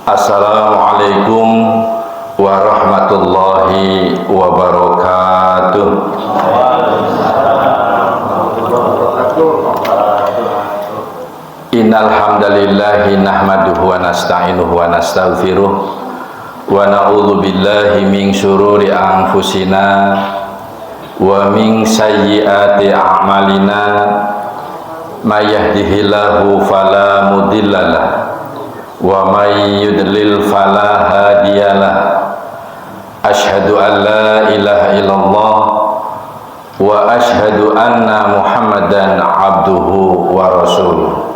Assalamualaikum warahmatullahi wabarakatuh. Innal hamdalillahi nahmaduhu wa nasta'inuhu wa nastaghfiruh wa na'udzu billahi min syururi anfusina wa min sayyiati a'malina may yahdihillahu fala mudhillalah wa may yudlil fala hadiyalah. Asyhadu an la ilaha illallah wa asyhadu anna Muhammadan abduhu wa rasuluh.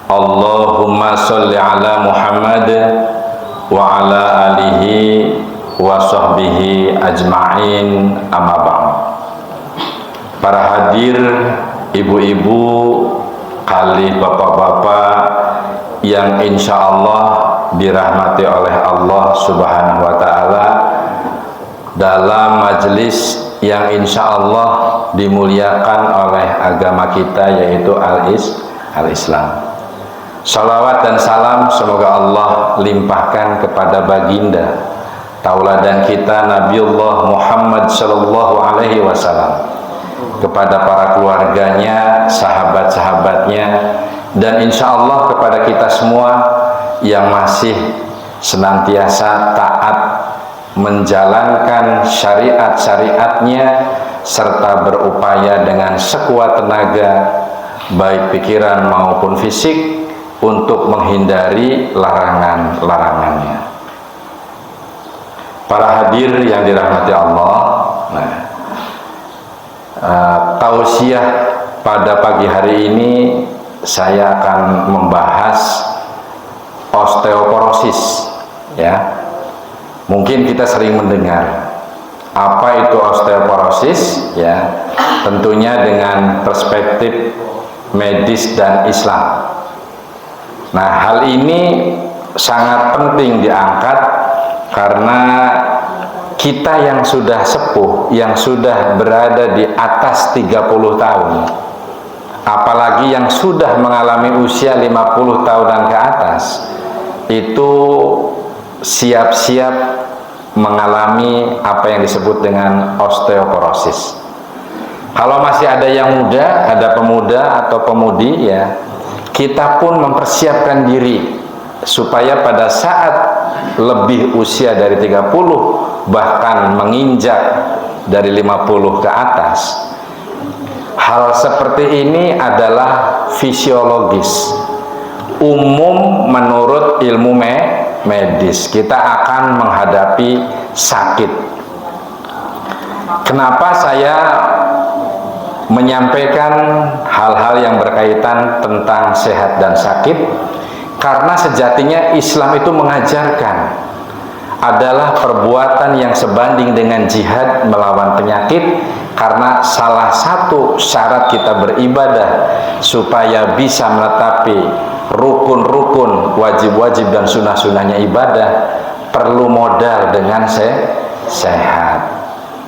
Allahumma sholli ala Muhammad wa ala alihi wa sahbihi ajma'in, amma ba'd. Para hadir, ibu-ibu, kali bapak-bapak yang insya Allah dirahmati oleh Allah Subhanahu wa Ta'ala, dalam majelis yang insya Allah dimuliakan oleh agama kita, yaitu Al-Islam. Salawat dan salam semoga Allah limpahkan kepada baginda tauladan kita Nabiullah Muhammad sallallahu alaihi wasallam, kepada para keluarganya, sahabat-sahabatnya, dan insya Allah kepada kita semua yang masih senantiasa taat menjalankan syariat-syariatnya serta berupaya dengan sekuat tenaga baik pikiran maupun fisik untuk menghindari larangan-larangannya. Para hadir yang dirahmati Allah, tausiah pada pagi hari ini saya akan membahas osteoporosis, ya. Mungkin kita sering mendengar apa itu osteoporosis, ya. Tentunya dengan perspektif medis dan Islam. Nah, hal ini sangat penting diangkat karena kita yang sudah sepuh, yang sudah berada di atas 30 tahun, apalagi yang sudah mengalami usia 50 tahunan ke atas, itu siap-siap mengalami apa yang disebut dengan osteoporosis. Kalau masih ada yang muda, ada pemuda atau pemudi, ya, kita pun mempersiapkan diri supaya pada saat lebih usia dari 30, bahkan menginjak dari 50 ke atas, hal seperti ini adalah fisiologis, umum menurut ilmu medis. Kita akan menghadapi sakit. Kenapa saya menyampaikan hal-hal yang berkaitan tentang sehat dan sakit? Karena sejatinya Islam itu mengajarkan adalah perbuatan yang sebanding dengan jihad melawan penyakit, karena salah satu syarat kita beribadah supaya bisa menetapi rukun-rukun, wajib-wajib dan sunnah-sunnahnya ibadah perlu modal dengan sehat.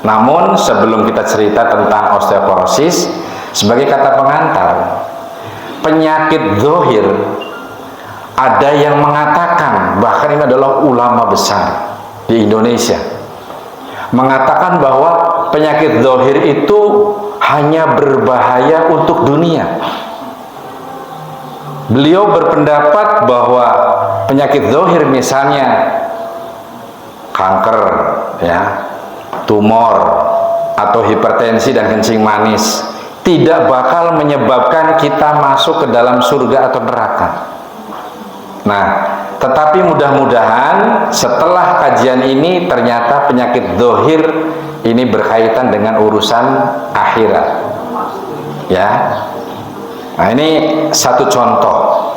Namun sebelum kita cerita tentang osteoporosis, sebagai kata pengantar, penyakit zahir, ada yang mengatakan, bahkan ini adalah ulama besar di Indonesia, mengatakan bahwa penyakit zahir itu hanya berbahaya untuk dunia. Beliau berpendapat bahwa penyakit zahir, misalnya kanker, ya, tumor atau hipertensi dan kencing manis, tidak bakal menyebabkan kita masuk ke dalam surga atau neraka. Nah, tetapi mudah-mudahan setelah kajian ini ternyata penyakit zahir ini berkaitan dengan urusan akhirat, ya. Nah, ini satu contoh.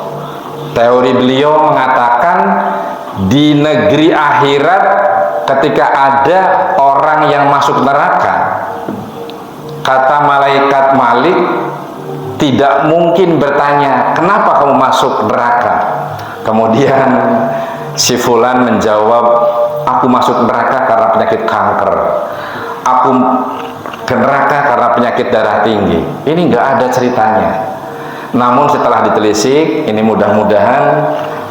Teori beliau mengatakan di negeri akhirat, ketika ada orang yang masuk neraka, kata malaikat Malik tidak mungkin bertanya, kenapa kamu masuk neraka? Kemudian si fulan menjawab, aku masuk neraka karena penyakit kanker, aku ke neraka karena penyakit darah tinggi. Ini nggak ada ceritanya. Namun setelah ditelisik, ini mudah-mudahan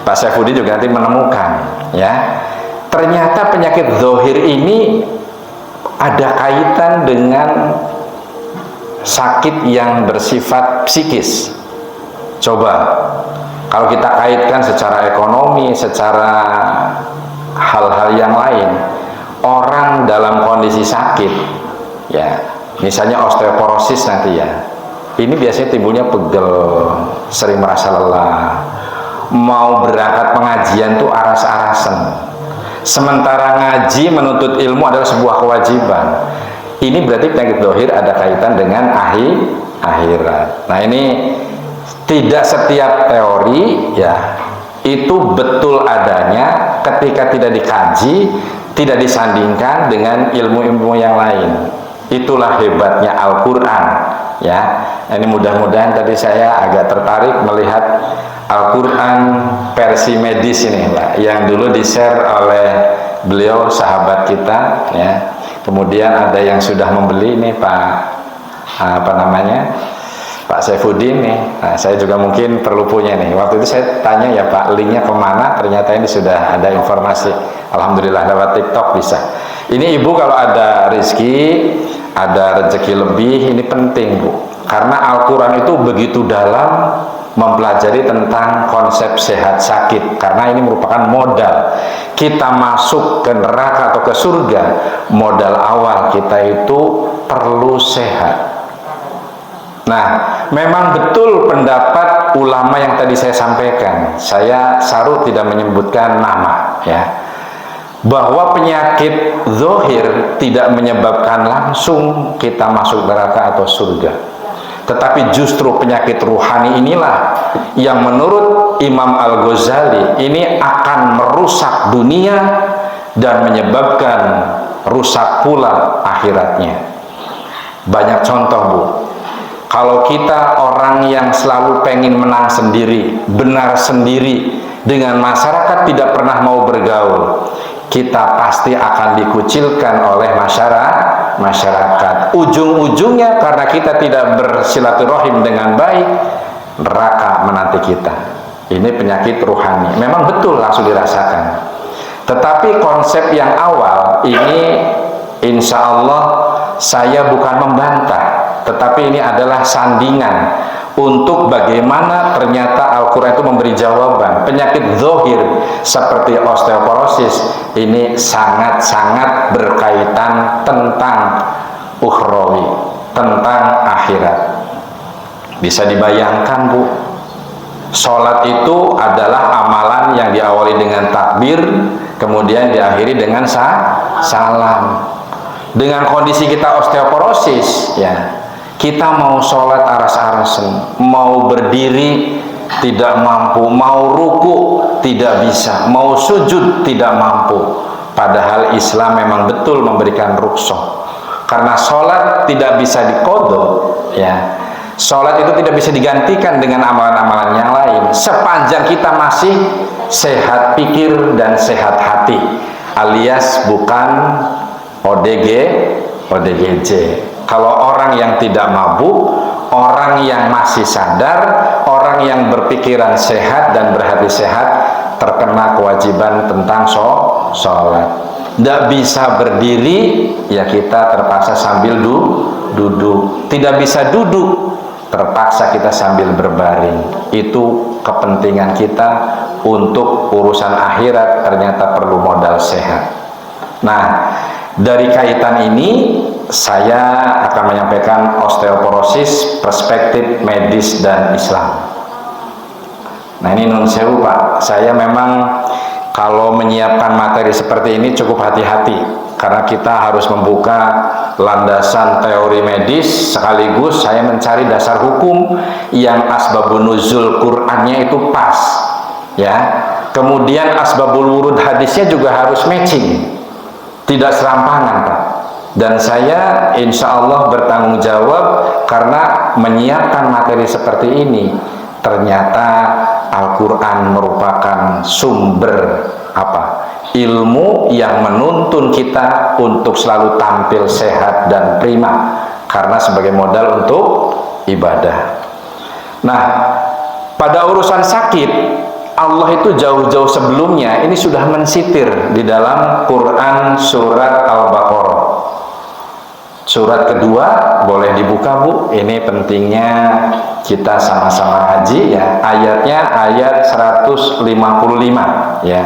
Pak Saifuddin juga nanti menemukan, ya, ternyata penyakit zahir ini ada kaitan dengan sakit yang bersifat psikis. Coba kalau kita kaitkan secara ekonomi, secara hal-hal yang lain, orang dalam kondisi sakit, ya, misalnya osteoporosis nanti ya, ini biasanya timbulnya pegel, sering merasa lelah, mau berangkat pengajian tuh aras-arasan. Sementara ngaji menuntut ilmu adalah sebuah kewajiban. Ini berarti penyakit zahir ada kaitan dengan akhirat. Nah, ini tidak setiap teori ya itu betul adanya ketika tidak dikaji, tidak disandingkan dengan ilmu-ilmu yang lain. Itulah hebatnya Al-Quran, ya. Ini mudah-mudahan tadi saya agak tertarik melihat Al-Quran versi medis ini, Pak, yang dulu di-share oleh beliau, sahabat kita, ya. Kemudian ada yang sudah membeli nih, Pak, apa namanya, Pak Saifuddin nih. Nah, saya juga mungkin perlu punya nih. Waktu itu saya tanya ya Pak, linknya kemana? Ternyata ini sudah ada informasi. Alhamdulillah lewat TikTok bisa. Ini ibu kalau ada rezeki, ada rezeki lebih, ini penting Bu. Karena Al-Quran itu begitu dalam mempelajari tentang konsep sehat sakit, karena ini merupakan modal kita masuk ke neraka atau ke surga. Modal awal kita itu perlu sehat. Nah, memang betul pendapat ulama yang tadi saya sampaikan. Saya saru tidak menyebutkan nama, ya, bahwa penyakit zahir tidak menyebabkan langsung kita masuk neraka atau surga. Tetapi justru penyakit ruhani inilah yang menurut Imam Al-Ghazali ini akan merusak dunia dan menyebabkan rusak pula akhiratnya. Banyak contoh Bu. Kalau kita orang yang selalu pengen menang sendiri, benar sendiri, dengan masyarakat tidak pernah mau bergaul, kita pasti akan dikucilkan oleh masyarakat. Ujung-ujungnya karena kita tidak bersilaturahim dengan baik, neraka menanti kita. Ini penyakit ruhani. Memang betul langsung dirasakan. Tetapi konsep yang awal ini, insya Allah saya bukan membantah, tetapi ini adalah sandingan untuk bagaimana ternyata Al-Quran itu memberi jawaban. Penyakit zahir seperti osteoporosis ini sangat-sangat berkaitan tentang ukhrawi, tentang akhirat. Bisa dibayangkan Bu, sholat itu adalah amalan yang diawali dengan takbir, kemudian diakhiri dengan salam. Dengan kondisi kita osteoporosis, ya, kita mau sholat aras-arasan, mau berdiri tidak mampu, mau ruku tidak bisa, mau sujud tidak mampu. Padahal Islam memang betul memberikan rukhsah. Karena sholat tidak bisa diqadha, ya. Sholat itu tidak bisa digantikan dengan amalan-amalan yang lain sepanjang kita masih sehat pikir dan sehat hati, alias bukan ODGJ. Kalau orang yang tidak mabuk, orang yang masih sadar, orang yang berpikiran sehat dan berhati sehat, terkena kewajiban tentang sholat. Tidak bisa berdiri, ya kita terpaksa sambil duduk. Tidak bisa duduk, terpaksa kita sambil berbaring. Itu kepentingan kita untuk urusan akhirat, ternyata perlu modal sehat. Nah, dari kaitan ini saya akan menyampaikan osteoporosis, perspektif medis dan Islam. Nah, ini nun sewu Pak, saya memang kalau menyiapkan materi seperti ini cukup hati-hati, karena kita harus membuka landasan teori medis sekaligus saya mencari dasar hukum yang asbabun nuzul Qur'annya itu pas, ya. Kemudian asbabul wurud hadisnya juga harus matching, tidak serampangan Pak. Dan saya insya Allah bertanggung jawab karena menyiapkan materi seperti ini. Ternyata Al-Quran merupakan sumber ilmu yang menuntun kita untuk selalu tampil sehat dan prima, karena sebagai modal untuk ibadah. Nah, pada urusan sakit Allah itu jauh-jauh sebelumnya ini sudah mensitir di dalam Quran surat Al-Baqarah. Surat kedua, boleh dibuka Bu, ini pentingnya kita sama-sama haji ya. Ayatnya ayat 155 ya.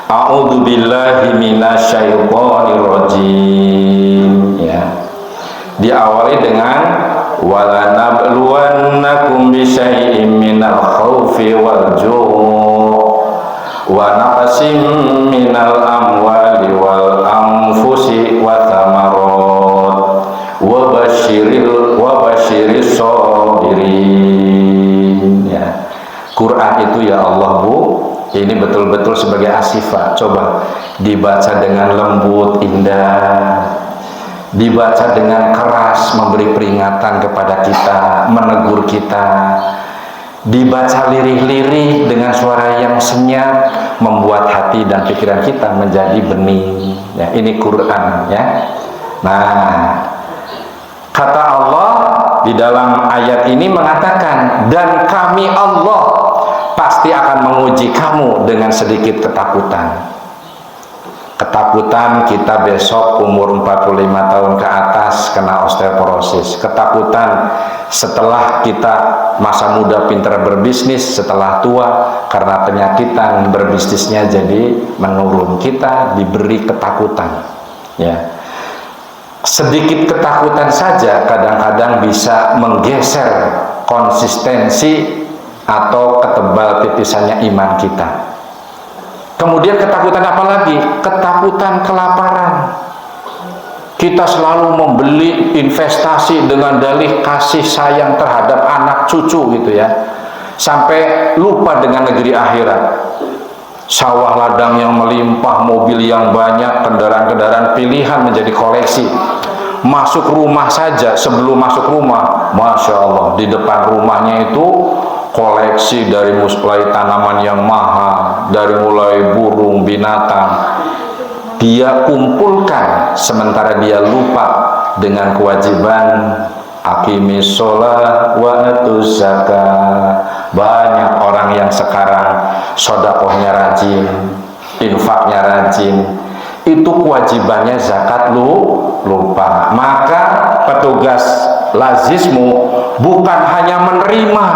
A'udzu billahi minasyaitonir rajim ya. Diawali dengan walanabluwannakum bisyai'im minal khaufi wal ju' wa naqsim minal amwali wal anfusi wa thamarat wa basyiris sabirin ya. Quran itu ya Allah Bu, ini betul-betul sebagai asifah. Coba dibaca dengan lembut, indah, dibaca dengan keras, memberi peringatan kepada kita, menegur kita, dibaca lirih-lirih dengan suara yang senyap, membuat hati dan pikiran kita menjadi bening ya. Ini Quran ya. Nah, kata Allah di dalam ayat ini mengatakan, dan kami Allah pasti akan menguji kamu dengan sedikit ketakutan. Ketakutan kita besok umur 45 tahun ke atas kena osteoporosis. Ketakutan setelah kita masa muda pintar berbisnis, setelah tua karena penyakitan berbisnisnya jadi menurun. Kita diberi ketakutan ya. Sedikit ketakutan saja kadang-kadang bisa menggeser konsistensi atau ketebal tipisannya iman kita. Kemudian ketakutan apa lagi? Ketakutan kelaparan. Kita selalu membeli investasi dengan dalih kasih sayang terhadap anak cucu gitu ya, sampai lupa dengan negeri akhirat. Sawah ladang yang melimpah, mobil yang banyak, kendaraan-kendaraan pilihan menjadi koleksi. Masuk rumah saja, sebelum masuk rumah, Masya Allah, di depan rumahnya itu koleksi dari mulai tanaman yang mahal, dari mulai burung, binatang, dia kumpulkan, sementara dia lupa dengan kewajiban aqimis sholat wa atuz zakat. Banyak orang yang sekarang sodakohnya rajin, infaknya rajin, itu kewajibannya zakat lupa. Maka petugas lazismu bukan hanya menerima,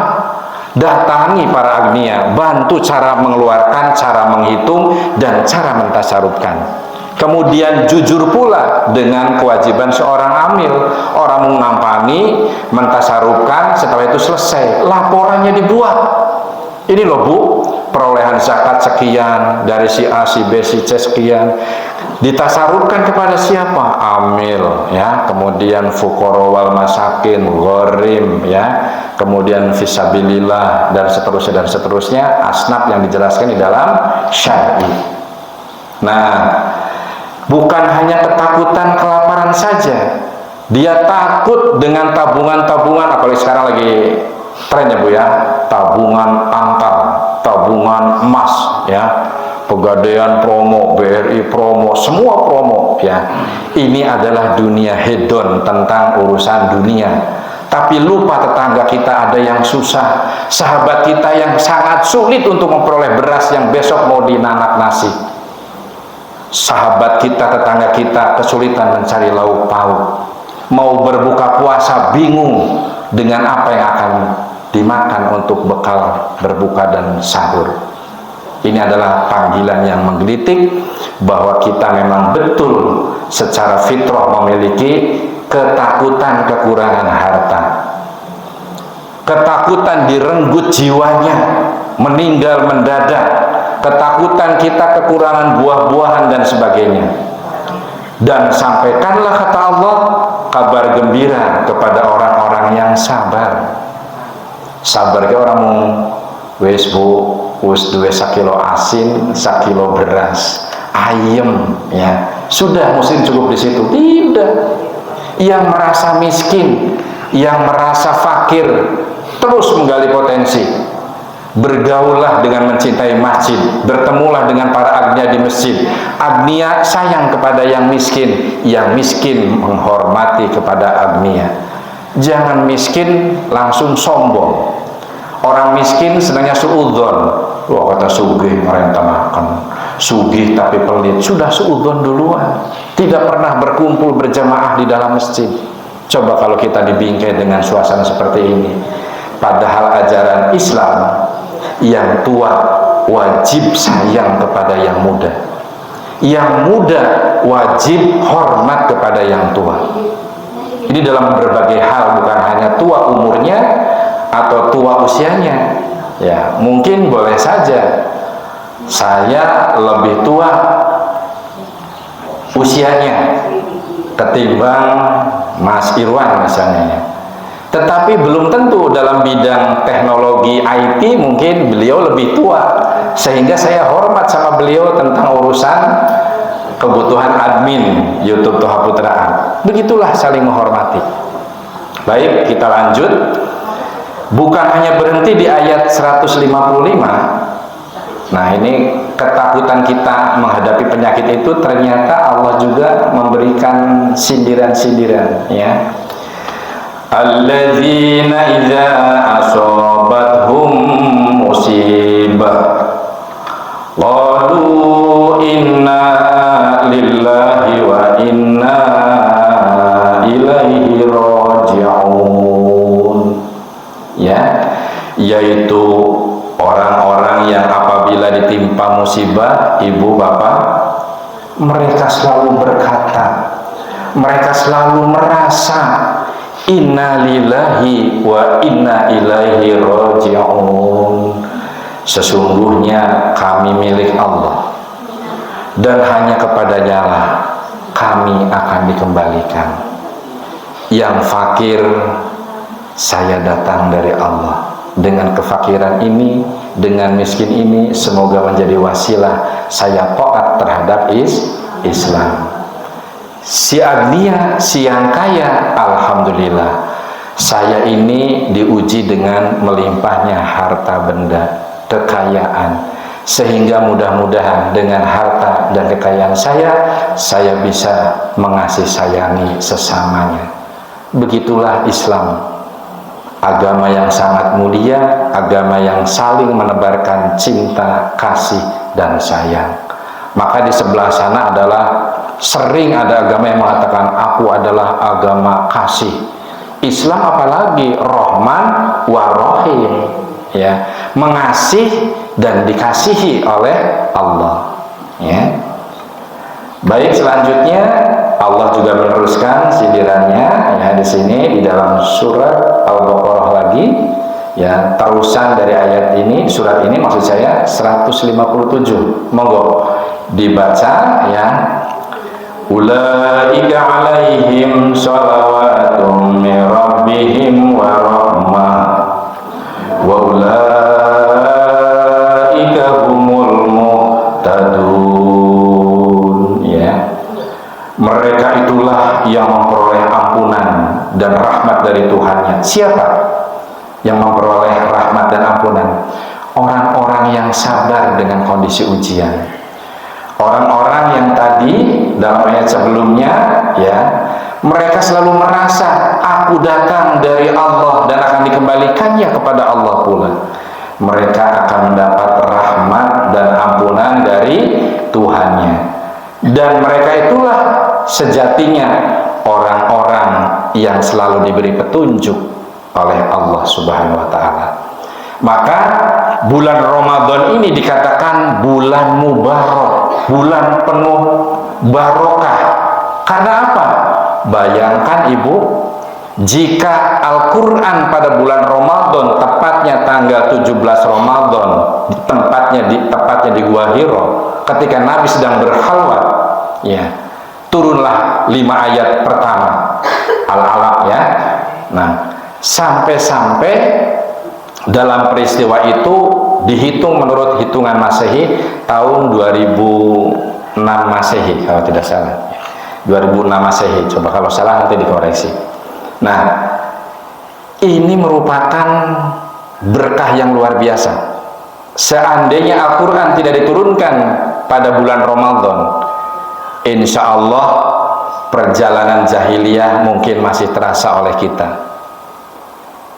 datangi para agnia, bantu cara mengeluarkan, cara menghitung, dan cara mentasarufkan. Kemudian jujur pula dengan kewajiban seorang amil. Orang mengampani, mentasarufkan, setelah itu selesai, laporannya dibuat. Ini loh Bu, perolehan zakat sekian, dari si A, si B, si C sekian, ditasarufkan kepada siapa? Amil ya. Kemudian fuqara wal masakin, gharim ya, kemudian fisabilillah, dan seterusnya asnaf yang dijelaskan di dalam syar'i. Nah, bukan hanya ketakutan kelaparan saja, dia takut dengan tabungan-tabungan, apalagi sekarang lagi trennya Bu ya, tabungan angka, tabungan emas ya, Pegadaian promo, BRI promo, semua promo ya. Ini adalah dunia hedon, tentang urusan dunia. Tapi lupa tetangga kita ada yang susah, sahabat kita yang sangat sulit untuk memperoleh beras yang besok mau dinanak nasi, sahabat kita, tetangga kita kesulitan mencari lauk pauk, mau berbuka puasa bingung dengan apa yang akan dimakan untuk bekal berbuka dan sahur. Ini adalah panggilan yang menggelitik bahwa kita memang betul secara fitrah memiliki ketakutan kekurangan harta, ketakutan direnggut jiwanya, meninggal mendadak, ketakutan kita kekurangan buah-buahan dan sebagainya. Dan sampaikanlah kata Allah kabar gembira kepada orang-orang yang sabar. Sabar ke orang wis Bu, wis duwe sakilo asin, sakilo beras, ayem ya. Sudah muslim cukup di situ? Tidak. Yang merasa miskin, yang merasa fakir, terus menggali potensi. Bergaullah dengan mencintai masjid, bertemulah dengan para agnia di masjid. Agnia sayang kepada yang miskin menghormati kepada agnia. Jangan miskin langsung sombong. Orang miskin sebenarnya suudzon, Wah, kata sugih merentah makan, sugih tapi pelit, sudah suudzon duluan, tidak pernah berkumpul berjamaah di dalam masjid. Coba kalau kita dibingkai dengan suasana seperti ini. Padahal ajaran Islam, yang tua wajib sayang kepada yang muda, yang muda wajib hormat kepada yang tua. Ini dalam berbagai hal, bukan hanya tua umurnya atau tua usianya. Ya, mungkin boleh saja saya lebih tua usianya ketimbang Mas Irwan misalnya. Tetapi belum tentu dalam bidang teknologi IT mungkin beliau lebih tua, sehingga saya hormat sama beliau tentang urusan kebutuhan admin YouTube Toha Putraan. Begitulah saling menghormati. Baik, kita lanjut. Bukan hanya berhenti di ayat 155. Nah, ini ketakutan kita menghadapi penyakit itu, ternyata Allah juga memberikan sindiran-sindiran, ya. Alladzina idza asabathum musibah qalu inna lillahi wa inna ilaihi raji'un. Ya, yaitu orang-orang yang apabila ditimpa musibah, ibu bapak, mereka selalu berkata, mereka selalu merasa inna lillahi wa inna ilaihi raji'un. Sesungguhnya kami milik Allah dan hanya kepadanya lah kami akan dikembalikan. Yang fakir, saya datang dari Allah. Dengan kefakiran ini, dengan miskin ini, semoga menjadi wasilah saya taat terhadap Islam. Si agnia, si yang kaya, alhamdulillah, saya ini diuji dengan melimpahnya harta benda, kekayaan, sehingga mudah-mudahan dengan harta dan kekayaan saya bisa mengasihi sayangi sesamanya. Begitulah Islam, agama yang sangat mulia, agama yang saling menebarkan cinta, kasih, dan sayang. Maka di sebelah sana adalah sering ada agama yang mengatakan aku adalah agama kasih. Islam apalagi Rahman wa Rahim, ya, mengasihi dan dikasihi oleh Allah, ya. Baik, selanjutnya Allah juga meneruskan sindirannya, ya, di sini di dalam surat Al-Baqarah lagi, ya, terusan dari ayat ini, surat ini maksud saya 157. Monggo dibaca, ya. Ulaika alaihim shalawatun min rabbihim wa rahmah wa ulaika humul muhtadun, ya. Mereka itulah yang memperoleh ampunan dan rahmat dari Tuhannya. Siapa yang memperoleh rahmat dan ampunan? Orang-orang yang sabar dengan kondisi ujian. Orang-orang yang tadi dalam ayat sebelumnya, ya, mereka selalu merasa aku datang dari Allah dan akan dikembalikannya kepada Allah pula. Mereka akan mendapat rahmat dan ampunan dari Tuhannya. Dan mereka itulah sejatinya orang-orang yang selalu diberi petunjuk oleh Allah Subhanahu wa ta'ala. Maka bulan Ramadan ini dikatakan bulan mubarak, bulan penuh barokah. Karena apa? Bayangkan ibu, jika Al-Quran pada bulan Ramadan, tepatnya tanggal 17 Ramadan, tepatnya di Gua Hiro, ketika Nabi sedang berkhalwat, ya, turunlah 5 ayat pertama Al-Alaq, ya. Nah, sampai-sampai dalam peristiwa itu dihitung menurut hitungan Masehi tahun 2006 Masehi kalau tidak salah, 2006 Masehi. Coba kalau salah nanti dikoreksi. Nah, ini merupakan berkah yang luar biasa. Seandainya Al-Quran tidak diturunkan pada bulan Ramadan, insya Allah perjalanan jahiliyah mungkin masih terasa oleh kita.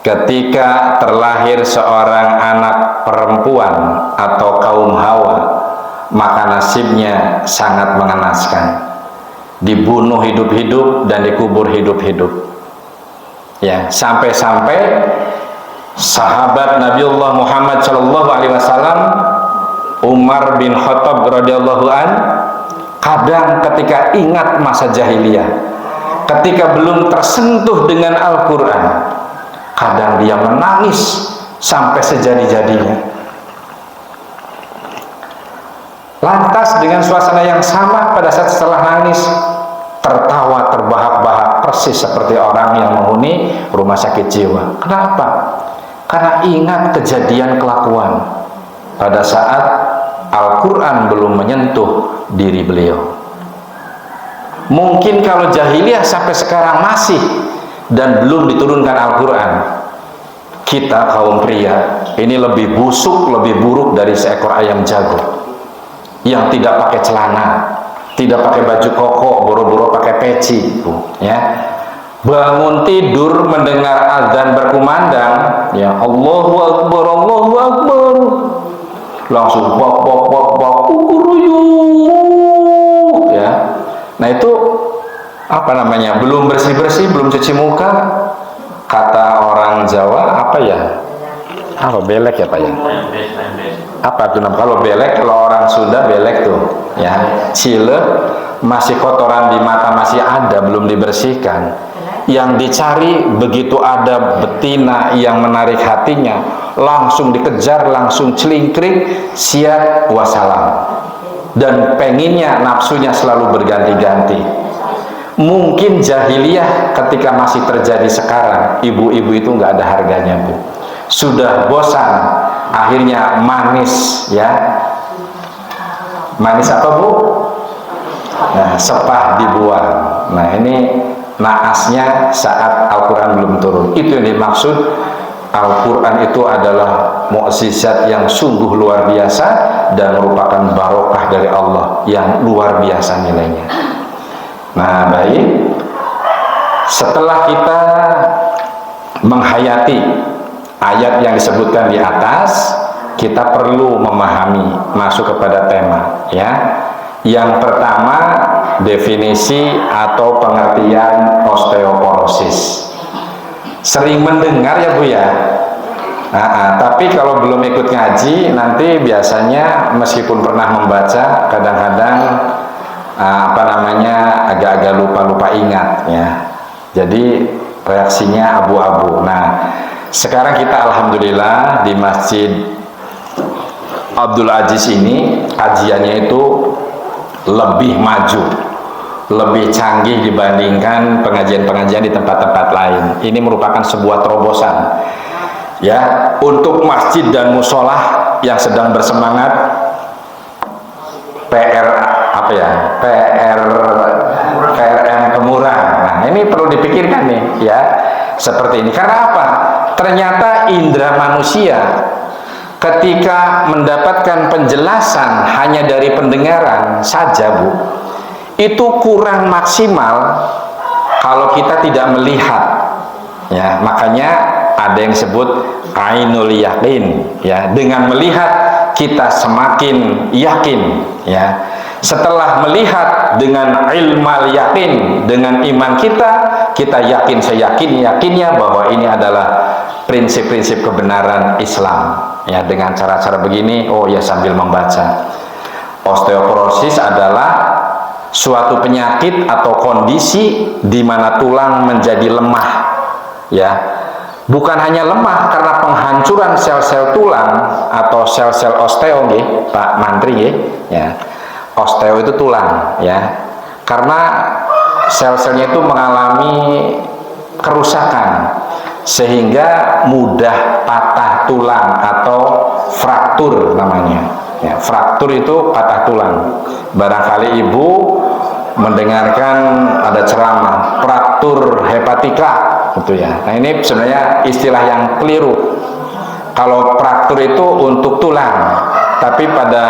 ketika terlahir seorang anak perempuan atau kaum Hawa, maka nasibnya sangat mengenaskan. Dibunuh hidup-hidup dan dikubur hidup-hidup. Ya, sampai-sampai sahabat Nabiullah Muhammad sallallahu alaihi wasallam, Umar bin Khattab radhiyallahu an, kadang ketika ingat masa jahiliyah, ketika belum tersentuh dengan Al-Qur'an, kadang dia menangis sampai sejadi-jadinya. Lantas dengan suasana yang sama pada saat setelah nangis, tertawa terbahak-bahak persis seperti orang yang menghuni rumah sakit jiwa. Kenapa? Karena ingat kejadian kelakuan pada saat Al-Quran belum menyentuh diri beliau. Mungkin kalau jahiliyah sampai sekarang masih dan belum diturunkan Al-Quran, kita kaum pria ini lebih busuk, lebih buruk dari seekor ayam jago yang tidak pakai celana, tidak pakai baju koko, boro-boro pakai peci, ya. Bangun tidur mendengar azan berkumandang, ya, Allahu Akbar, Allahu Akbar, langsung bok bok bok bok ya. Nah itu apa namanya? Belum bersih-bersih, belum cuci muka. Kata orang Jawa apa ya? Apa belek ya Pak ya? Apa tuh kalau belek, kalau orang Sunda belek tuh ya, cile, masih kotoran di mata masih ada, belum dibersihkan. Yang dicari begitu ada betina yang menarik hatinya, langsung dikejar, langsung celingkring, siap wassalam. Dan penginnya nafsunya selalu berganti-ganti. Mungkin jahiliyah ketika masih terjadi sekarang, ibu-ibu itu nggak ada harganya, Bu. Sudah bosan, akhirnya manis, ya. Manis apa, Bu? Nah, sepah dibuang. Nah, ini naasnya saat Al-Quran belum turun. Itu yang dimaksud. Al-Quran itu adalah mukjizat yang sungguh luar biasa dan merupakan barokah dari Allah yang luar biasa nilainya. Nah, baik, setelah kita menghayati ayat yang disebutkan di atas, kita perlu memahami, masuk kepada tema, ya. Yang pertama, definisi atau pengertian osteoporosis. Sering mendengar ya Bu ya. Tapi kalau belum ikut ngaji, nanti biasanya meskipun pernah membaca, kadang-kadang agak-agak lupa ingat, ya. Jadi reaksinya abu-abu. Nah, sekarang kita alhamdulillah di Masjid Abdul Aziz ini kajiannya itu lebih maju, lebih canggih dibandingkan pengajian-pengajian di tempat-tempat lain. Ini merupakan sebuah terobosan, ya, untuk masjid dan musolah yang sedang bersemangat PRM Kemurahan. Nah, ini perlu dipikirkan nih, ya, seperti ini. Karena apa? Ternyata indera manusia ketika mendapatkan penjelasan hanya dari pendengaran saja, Bu, itu kurang maksimal kalau kita tidak melihat, ya. Makanya ada yang disebut ainul yakin, ya. Dengan melihat kita semakin yakin, ya. Setelah melihat dengan ilmal yakin, dengan iman kita yakin seyakin-yakinnya bahwa ini adalah prinsip-prinsip kebenaran Islam, ya. Dengan cara-cara begini, oh ya, sambil membaca. Osteoporosis adalah suatu penyakit atau kondisi di mana tulang menjadi lemah, ya. Bukan hanya lemah karena penghancuran sel-sel tulang atau sel-sel osteo, Pak Mantri, ya. Osteo itu tulang, ya. Karena sel-selnya itu mengalami kerusakan sehingga mudah patah tulang atau fraktur namanya, ya. Fraktur itu patah tulang. Barangkali ibu mendengarkan ada ceramah fraktur hepatika, gitu ya. Nah, ini sebenarnya istilah yang keliru. Kalau fraktur itu untuk tulang, tapi pada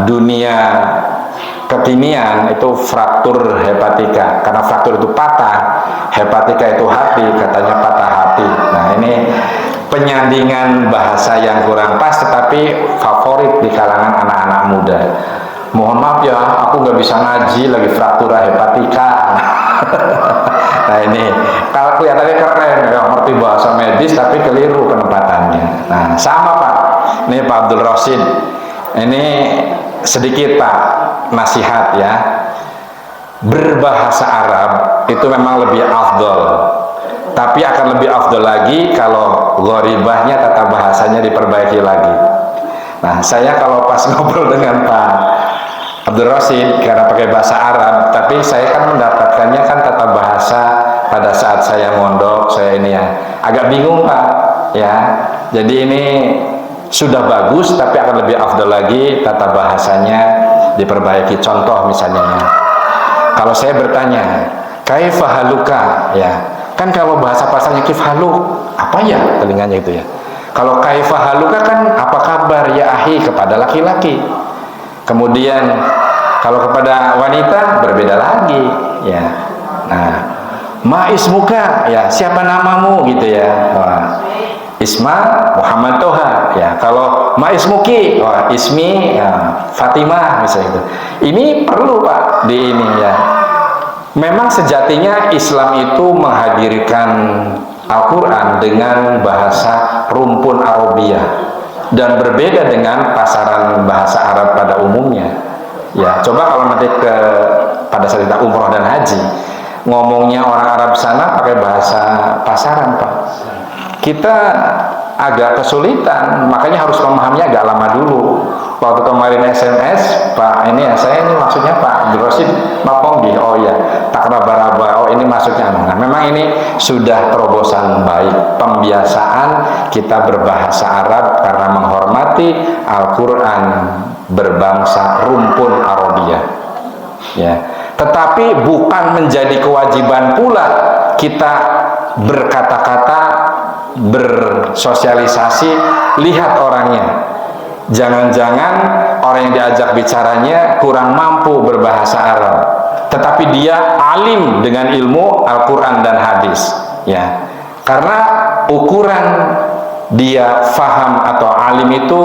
dunia kekinian itu fraktur hepatika, karena fraktur itu patah, hepatika itu hati, katanya patah hati. Nah ini penyandingan bahasa yang kurang pas, tetapi favorit di kalangan anak-anak muda. Mohon maaf ya, aku nggak bisa ngaji lagi fraktura hepatika. Nah ini kalau kelihatannya keren ya, ngerti bahasa medis tapi keliru penempatannya. Nah sama Pak, ini Pak Abdul Rosid, ini sedikit Pak nasihat ya, berbahasa Arab itu memang lebih afdol, tapi akan lebih afdol lagi kalau gharibahnya tata bahasanya diperbaiki lagi. Nah saya kalau pas ngobrol dengan Pak Abdul Rosid karena pakai bahasa Arab, tapi saya kan mendapatkannya kan tata bahasa pada saat saya mondok, saya ini ya agak bingung Pak ya. Jadi ini sudah bagus, tapi akan lebih afdal lagi tata bahasanya diperbaiki. Contoh misalnya, kalau saya bertanya kaifa haluka ya, kan kalau bahasa pasarnya kif haluk, apa ya telinganya itu ya. Kalau kaifa haluka kan apa kabar ya ahi, kepada laki-laki. Kemudian kalau kepada wanita berbeda lagi ya. Nah, ma ismuka ya, siapa namamu gitu ya. Wah, Isma Muhammad Toha ya. Kalau ma ismuki, wah ismi ya, Fatimah misalnya itu. Ini perlu Pak di ini ya. Memang sejatinya Islam itu menghadirkan Al-Quran dengan bahasa rumpun Arabiyah dan berbeda dengan pasaran bahasa Arab pada umumnya ya. Coba kalau nanti pada saat kita umroh dan haji, ngomongnya orang Arab sana pakai bahasa pasaran Pak, kita agak kesulitan, makanya harus memahaminya agak lama dulu. Waktu kemarin SMS, Pak ini ya, saya ini maksudnya Pak Abdul Rosid Maponggi, oh ya takraba-raba, oh ini maksudnya. Nah memang ini sudah terobosan baik, pembiasaan kita berbahasa Arab karena menghormati Al-Quran berbangsa rumpun Arabiyah ya. Tetapi bukan menjadi kewajiban pula kita berkata-kata, bersosialisasi, lihat orangnya. Jangan-jangan orang yang diajak bicaranya kurang mampu berbahasa Arab, tetapi dia alim dengan ilmu Al-Quran dan hadis ya. Karena ukuran dia faham atau alim itu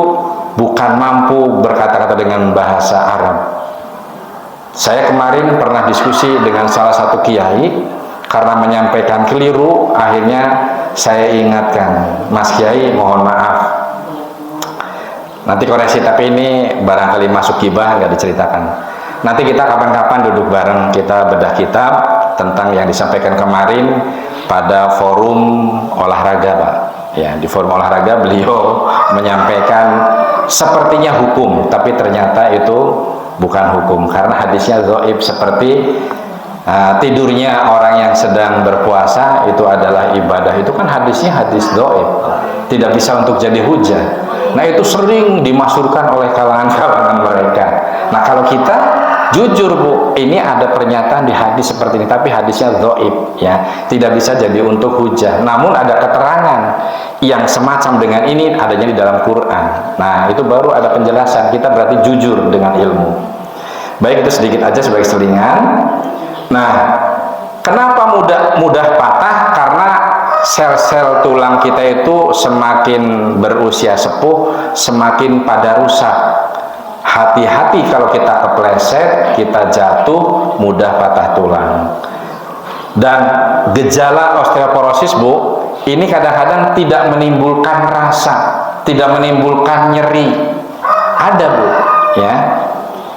bukan mampu berkata-kata dengan bahasa Arab. Saya kemarin pernah diskusi dengan salah satu kiai, karena menyampaikan keliru, akhirnya saya ingatkan, Mas Kiai mohon maaf, nanti koreksi, tapi ini barangkali masuk gibah, nggak diceritakan. Nanti kita kapan-kapan duduk bareng, kita bedah kitab tentang yang disampaikan kemarin pada forum olahraga Pak ya. Di forum olahraga beliau menyampaikan sepertinya hukum, tapi ternyata itu bukan hukum, karena hadisnya dhaif. Seperti tidurnya orang yang sedang berpuasa itu adalah ibadah, itu kan hadisnya hadis dhaif, tidak bisa untuk jadi hujah. Nah itu sering dimasyhurkan oleh kalangan-kalangan mereka. Nah kalau kita jujur Bu, ini ada pernyataan di hadis seperti ini, tapi hadisnya dhaif ya, tidak bisa jadi untuk hujah. Namun ada keterangan yang semacam dengan ini adanya di dalam Quran. Nah itu baru ada penjelasan, kita berarti jujur dengan ilmu. Baik, itu sedikit aja sebagai selingan. Nah kenapa mudah patah? Karena sel-sel tulang kita itu semakin berusia sepuh, semakin pada rusak. Hati-hati kalau kita kepleset, kita jatuh, mudah patah tulang. Dan gejala osteoporosis Bu, ini kadang-kadang tidak menimbulkan rasa, tidak menimbulkan nyeri. Ada Bu ya,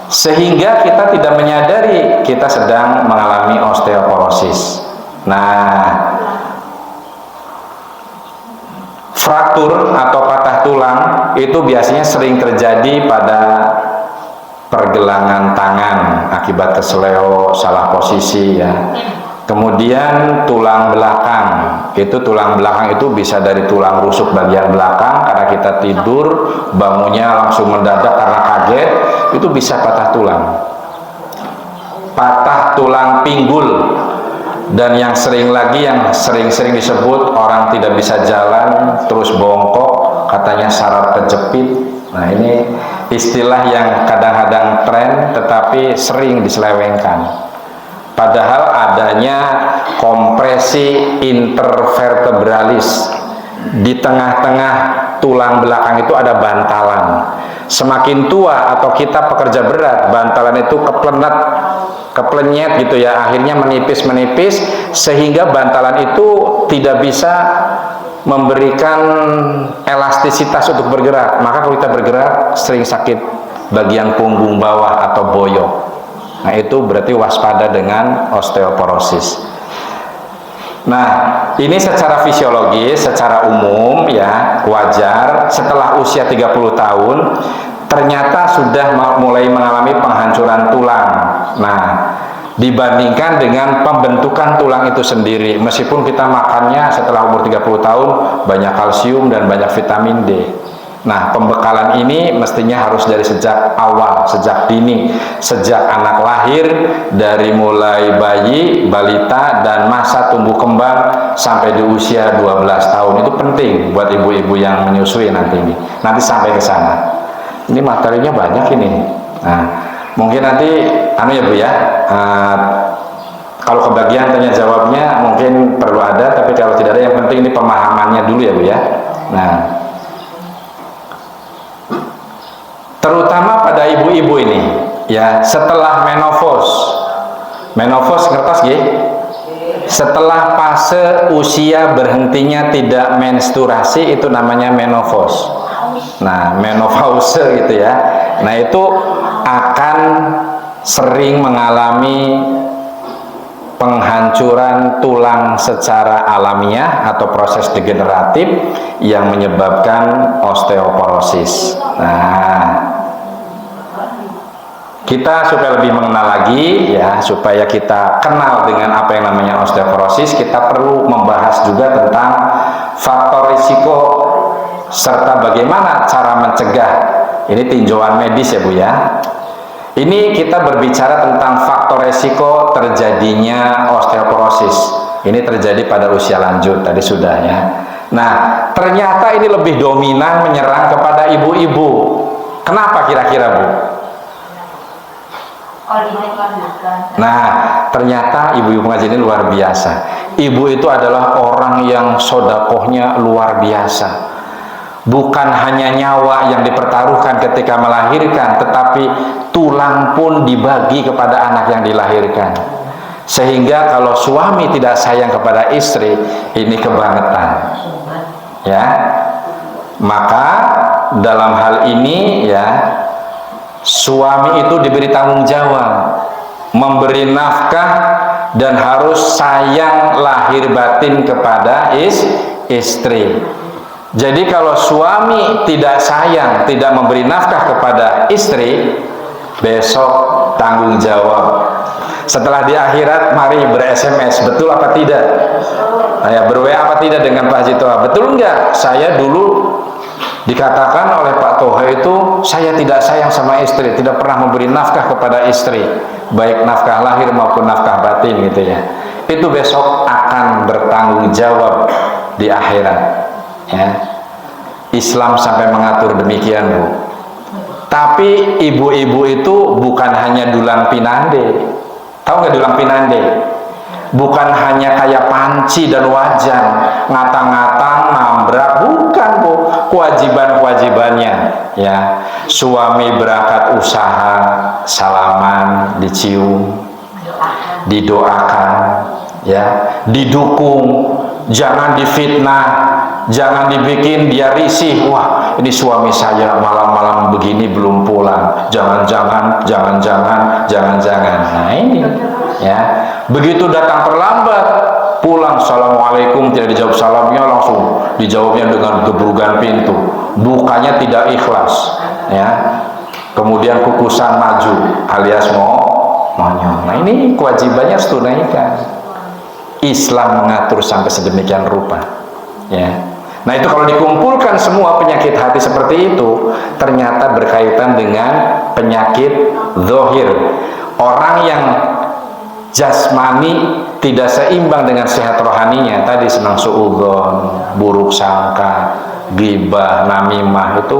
sehingga kita tidak menyadari kita sedang mengalami osteoporosis. Nah, fraktur atau patah tulang itu biasanya sering terjadi pada pergelangan tangan akibat kesleo, salah posisi ya. Kemudian tulang belakang, tulang belakang itu bisa dari tulang rusuk bagian belakang karena kita tidur, bangunnya langsung mendadak karena kaget, itu bisa patah tulang. Patah tulang pinggul, dan yang sering lagi, yang sering-sering disebut orang tidak bisa jalan terus bongkok, katanya saraf kejepit. Nah istilah yang kadang-kadang tren tetapi sering diselewengkan. Padahal adanya kompresi intervertebralis, di tengah-tengah tulang belakang itu ada bantalan. Semakin tua atau kita pekerja berat, bantalan itu keplenyet gitu ya, akhirnya menipis sehingga bantalan itu tidak bisa memberikan elastisitas untuk bergerak. Maka kalau kita bergerak sering sakit bagian punggung bawah atau boyok. Nah, itu berarti waspada dengan osteoporosis. Nah, ini secara fisiologis, secara umum ya, wajar setelah usia 30 tahun ternyata sudah mulai mengalami penghancuran tulang. Nah, dibandingkan dengan pembentukan tulang itu sendiri, meskipun kita makannya setelah umur 30 tahun banyak kalsium dan banyak vitamin D. Nah, pembekalan ini mestinya harus dari sejak awal, sejak dini, sejak anak lahir, dari mulai bayi, balita, dan masa tumbuh kembang sampai di usia 12 tahun. Itu penting buat ibu-ibu yang menyusui nanti ini. Nanti sampai ke sana. Ini materinya banyak ini. Nah, mungkin nanti ya Bu ya, kalau kebagian tanya jawabnya mungkin perlu ada, tapi kalau tidak ada, yang penting ini pemahamannya dulu ya Bu ya. Nah, terutama pada ibu-ibu ini ya, setelah menopause ngertos nggih? Setelah fase usia berhentinya tidak menstruasi, itu namanya menopause. Nah, menopause gitu ya. Nah, itu akan sering mengalami penghancuran tulang secara alamiah atau proses degeneratif yang menyebabkan osteoporosis. Nah, kita supaya lebih mengenal lagi ya, supaya kita kenal dengan apa yang namanya osteoporosis, kita perlu membahas juga tentang faktor risiko serta bagaimana cara mencegah. Ini tinjauan medis ya Bu ya. Ini kita berbicara tentang faktor resiko terjadinya osteoporosis. Ini terjadi pada usia lanjut, tadi sudah ya. Nah, ternyata ini lebih dominan menyerang kepada ibu-ibu. Kenapa kira-kira Bu? Nah, ternyata ibu-ibu ngaji ini luar biasa. Ibu itu adalah orang yang sodakohnya luar biasa. Bukan hanya nyawa yang dipertaruhkan ketika melahirkan, tetapi tulang pun dibagi kepada anak yang dilahirkan. Sehingga kalau suami tidak sayang kepada istri, ini kebangetan ya. Maka dalam hal ini ya, suami itu diberi tanggung jawab memberi nafkah dan harus sayang lahir batin kepada istri. Jadi kalau suami tidak sayang, tidak memberi nafkah kepada istri, besok tanggung jawab. Setelah di akhirat, mari ber-SMS, betul apa tidak? Ya, ber-WA apa tidak dengan Pak Haji Toha? Betul enggak? Saya dulu dikatakan oleh Pak Toha itu, saya tidak sayang sama istri, tidak pernah memberi nafkah kepada istri, baik nafkah lahir maupun nafkah batin gitu ya. Itu besok akan bertanggung jawab di akhirat. Ya. Islam sampai mengatur demikian Bu. Tapi ibu-ibu itu bukan hanya dulang pinande. Tahu nggak dulang pinande? Bukan hanya kayak panci dan wajan, ngata-ngata, nambrak, bukan Bu. Kewajiban-kewajibannya ya. Suami berangkat usaha, salaman, dicium, didoakan ya, didukung, jangan difitnah, jangan dibikin dia risih. Wah, ini suami saya malam-malam begini belum pulang, jangan-jangan. Nah ini ya, begitu datang terlambat, pulang assalamualaikum, tidak dijawab salamnya, langsung dijawabnya dengan gebrugan pintu, bukanya tidak ikhlas ya, kemudian kukusan maju alias monyong. Nah ini kewajibannya harus tunaikan. Islam mengatur sampai sedemikian rupa ya. Nah itu kalau dikumpulkan semua penyakit hati seperti itu, ternyata berkaitan dengan penyakit zahir. Orang yang jasmani tidak seimbang dengan sehat rohaninya, tadi senang suudzon, buruk sangka, ghibah, namimah, itu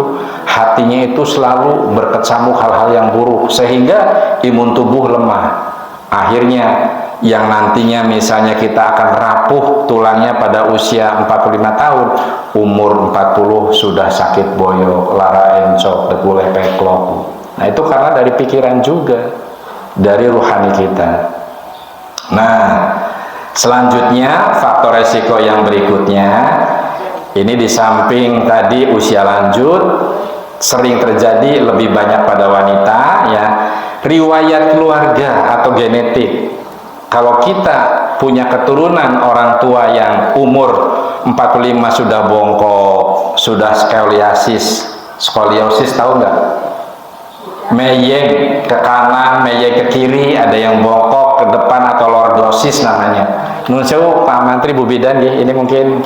hatinya itu selalu berkecamuk hal-hal yang buruk, sehingga imun tubuh lemah. Akhirnya yang nantinya misalnya kita akan rapuh tulangnya pada usia 45 tahun, umur 40 sudah sakit boyok, lara encok, debu lepek klok. Nah itu karena dari pikiran juga, dari ruhani kita. Nah selanjutnya faktor resiko yang berikutnya, ini di samping tadi usia lanjut sering terjadi lebih banyak pada wanita, ya, riwayat keluarga atau genetik. Kalau kita punya keturunan orang tua yang umur 45 sudah bongkok, sudah skoliosis tahu nggak? Meyeng ke kanan, meyeng ke kiri, ada yang bongkok ke depan atau lordosis namanya. Menurut saya Pak Menteri, Bu Bidan, ya, ini mungkin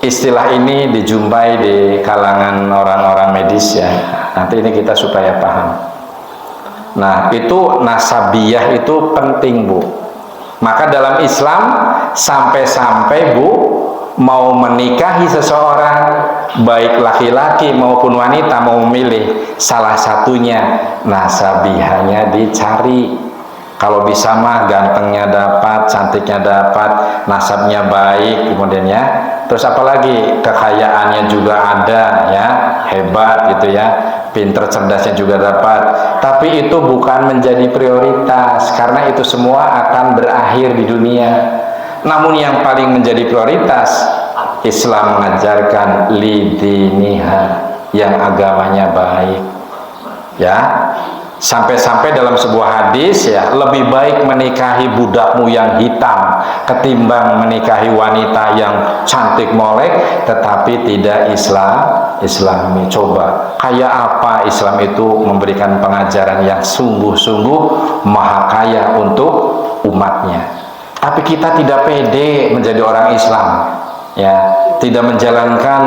istilah ini dijumpai di kalangan orang-orang medis, ya. Nanti ini kita supaya paham. Nah itu nasabiah itu penting, Bu. Maka dalam Islam sampai-sampai, Bu, mau menikahi seseorang, baik laki-laki maupun wanita, mau memilih, salah satunya nasabihanya dicari. Kalau bisa mah gantengnya dapat, cantiknya dapat, nasabnya baik, kemudian ya, terus apalagi kekayaannya juga ada, ya, hebat gitu ya, pinter cerdasnya juga dapat. Tapi itu bukan menjadi prioritas, karena itu semua akan berakhir di dunia. Namun yang paling menjadi prioritas, Islam mengajarkan lidiniha, yang agamanya baik, ya. Sampai-sampai dalam sebuah hadis, ya, lebih baik menikahi budakmu yang hitam ketimbang menikahi wanita yang cantik molek tetapi tidak Islami. Coba kayak apa Islam itu memberikan pengajaran yang sungguh-sungguh maha kaya untuk umatnya. Tapi kita tidak pede menjadi orang Islam, ya, tidak menjalankan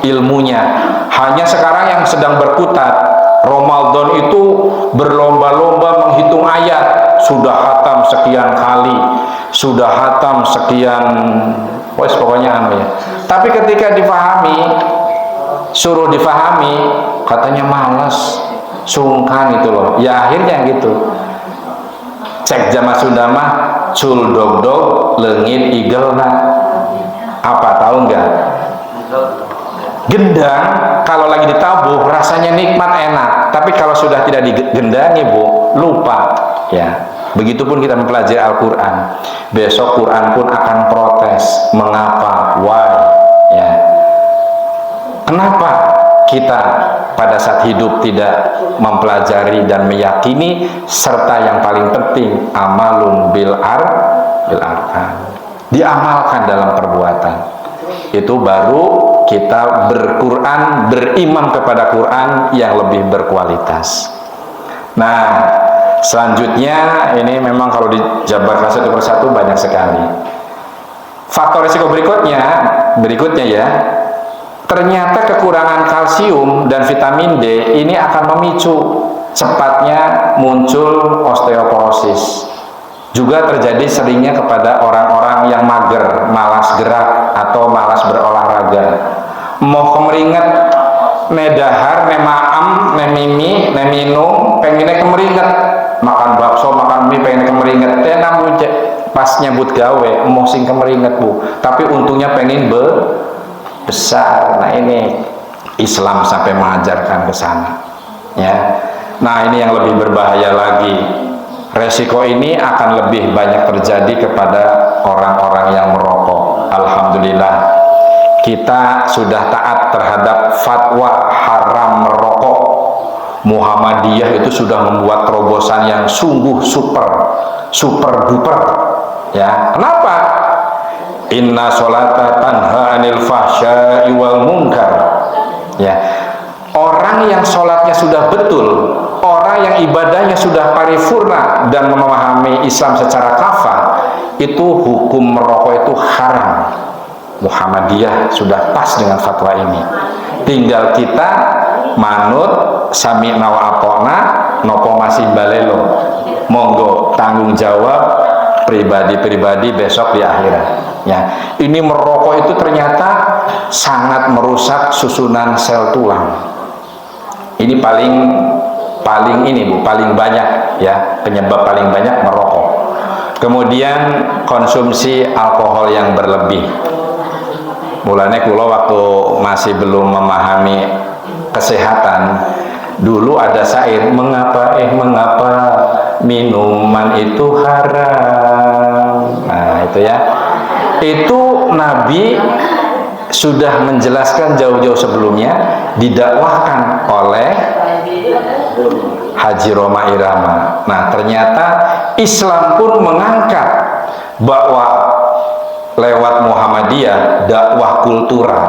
ilmunya. Hanya sekarang yang sedang berkutat Ramadan itu berlomba-lomba menghitung ayat, sudah hatam sekian kali, sudah hatam sekian, pokoknya ya. Tapi ketika difahami, suruh difahami, katanya malas, sungkan itu loh. Ya akhirnya gitu. Cek Jama Sundama, cul dog lengit igelna. Apa tahu nggak? Gendang kalau lagi ditabuh rasanya nikmat, enak, tapi kalau sudah tidak digendangi, Bu, lupa, ya. Begitupun kita mempelajari Al-Quran, besok Quran pun akan protes. Mengapa? Why? Ya. Kenapa kita pada saat hidup tidak mempelajari dan meyakini, serta yang paling penting amalun bil arkan, diamalkan dalam perbuatan. Itu baru kita berquran, berimam kepada Quran yang lebih berkualitas. Nah selanjutnya ini memang kalau dijabarkan satu persatu banyak sekali faktor risiko berikutnya ya. Ternyata kekurangan kalsium dan vitamin D ini akan memicu cepatnya muncul osteoporosis. Juga terjadi seringnya kepada orang-orang yang mager, malas gerak atau malas berolahraga. Mau kemeringet, nedahar, nemaam, nemimi, neminum, pengennya kemeringet, makan bakso, makan mie, pengennya kemeringet. Namun pas nyebut gawe, mau sing kemeringet, Bu. Tapi untungnya pengen besar. Nah ini Islam sampai mengajarkan ke sana, ya. Nah ini yang lebih berbahaya lagi. Resiko ini akan lebih banyak terjadi kepada orang-orang yang merokok. Alhamdulillah kita sudah taat terhadap fatwa haram merokok. Muhammadiyah itu sudah membuat terobosan yang sungguh super duper, ya. Kenapa? Inna sholata tanha anil fahsya'i wal munkar, ya. Orang yang sholatnya sudah betul, orang yang ibadahnya sudah paripurna dan memahami Islam secara kafah, itu hukum merokok itu haram. Muhammadiyah sudah pas dengan fatwa ini. Tinggal kita manut sami'na wa ata'na, nopo masih balelo. Monggo tanggung jawab pribadi-pribadi besok di akhirat. Ya, ini merokok itu ternyata sangat merusak susunan sel tulang. Ini paling ini Bu, paling banyak ya, penyebab paling banyak merokok. Kemudian konsumsi alkohol yang berlebih. Mulanya kula waktu masih belum memahami kesehatan, dulu ada syair, mengapa minuman itu haram. Nah itu ya, itu Nabi sudah menjelaskan jauh-jauh sebelumnya, didakwahkan oleh Haji Roma Irama. Nah ternyata Islam pun mengangkat bahwa lewat Muhammadiyah, dakwah kultural,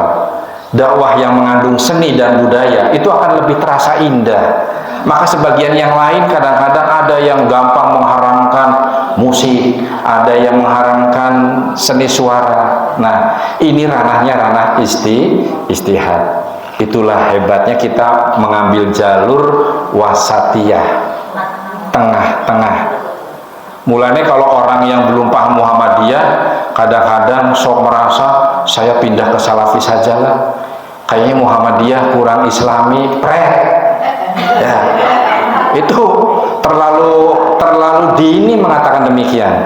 dakwah yang mengandung seni dan budaya itu akan lebih terasa indah. Maka sebagian yang lain kadang-kadang ada yang gampang mengharamkan musik, ada yang mengharamkan seni suara. Nah ini ranahnya ranah istihad. Itulah hebatnya kita mengambil jalur wasatiyah, tengah-tengah. Mulanya kalau orang yang belum paham Muhammadiyah kadang-kadang sok merasa saya pindah ke Salafi sajalah, kayaknya Muhammadiyah kurang Islami, ya, itu terlalu dini mengatakan demikian.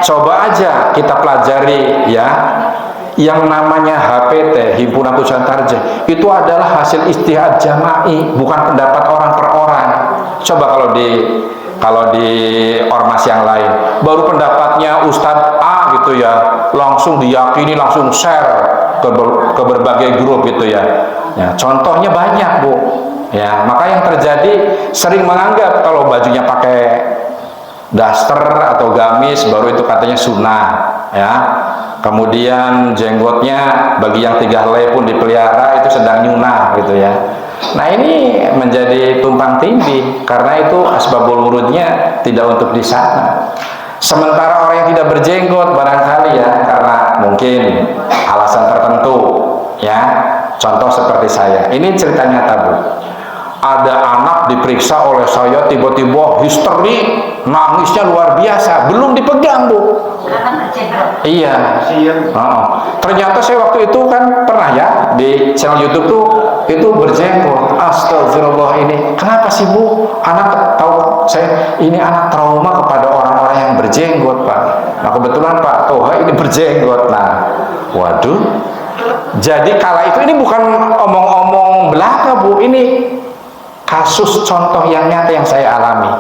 Coba aja kita pelajari ya, yang namanya HPT, Himpunan Tujuan Tarjih, itu adalah hasil ijtihad jama'i, bukan pendapat orang per orang. Coba kalau di ormas yang lain, baru pendapatnya Ustadz A gitu ya, langsung diyakini, langsung share ke berbagai grup gitu ya. Ya, contohnya banyak Bu. Ya, maka yang terjadi sering menganggap kalau bajunya pakai daster atau gamis baru itu katanya sunnah, ya. Kemudian jenggotnya bagi yang 3 helai pun dipelihara itu sedang nyunah gitu ya. Nah ini menjadi tumpang tindih karena itu asbabul wurudnya tidak untuk di sana. Sementara orang yang tidak berjenggot barangkali ya karena mungkin alasan tertentu ya. Contoh seperti saya. Ini cerita nyata Bu. Ada anak diperiksa oleh saya, tiba-tiba histeri, nangisnya luar biasa, belum dipegang Bu. Iya. Ternyata saya waktu itu kan pernah ya di channel YouTube tuh itu berjenggot. Astagfirullah, ini kenapa sih Bu? Anak tahu saya ini anak trauma kepada orang-orang yang berjenggot Pak. Nah kebetulan Pak Toha ini berjenggot. Nah, waduh. Jadi kala itu ini bukan omong-omong belaka Bu, ini kasus contoh yang nyata yang saya alami.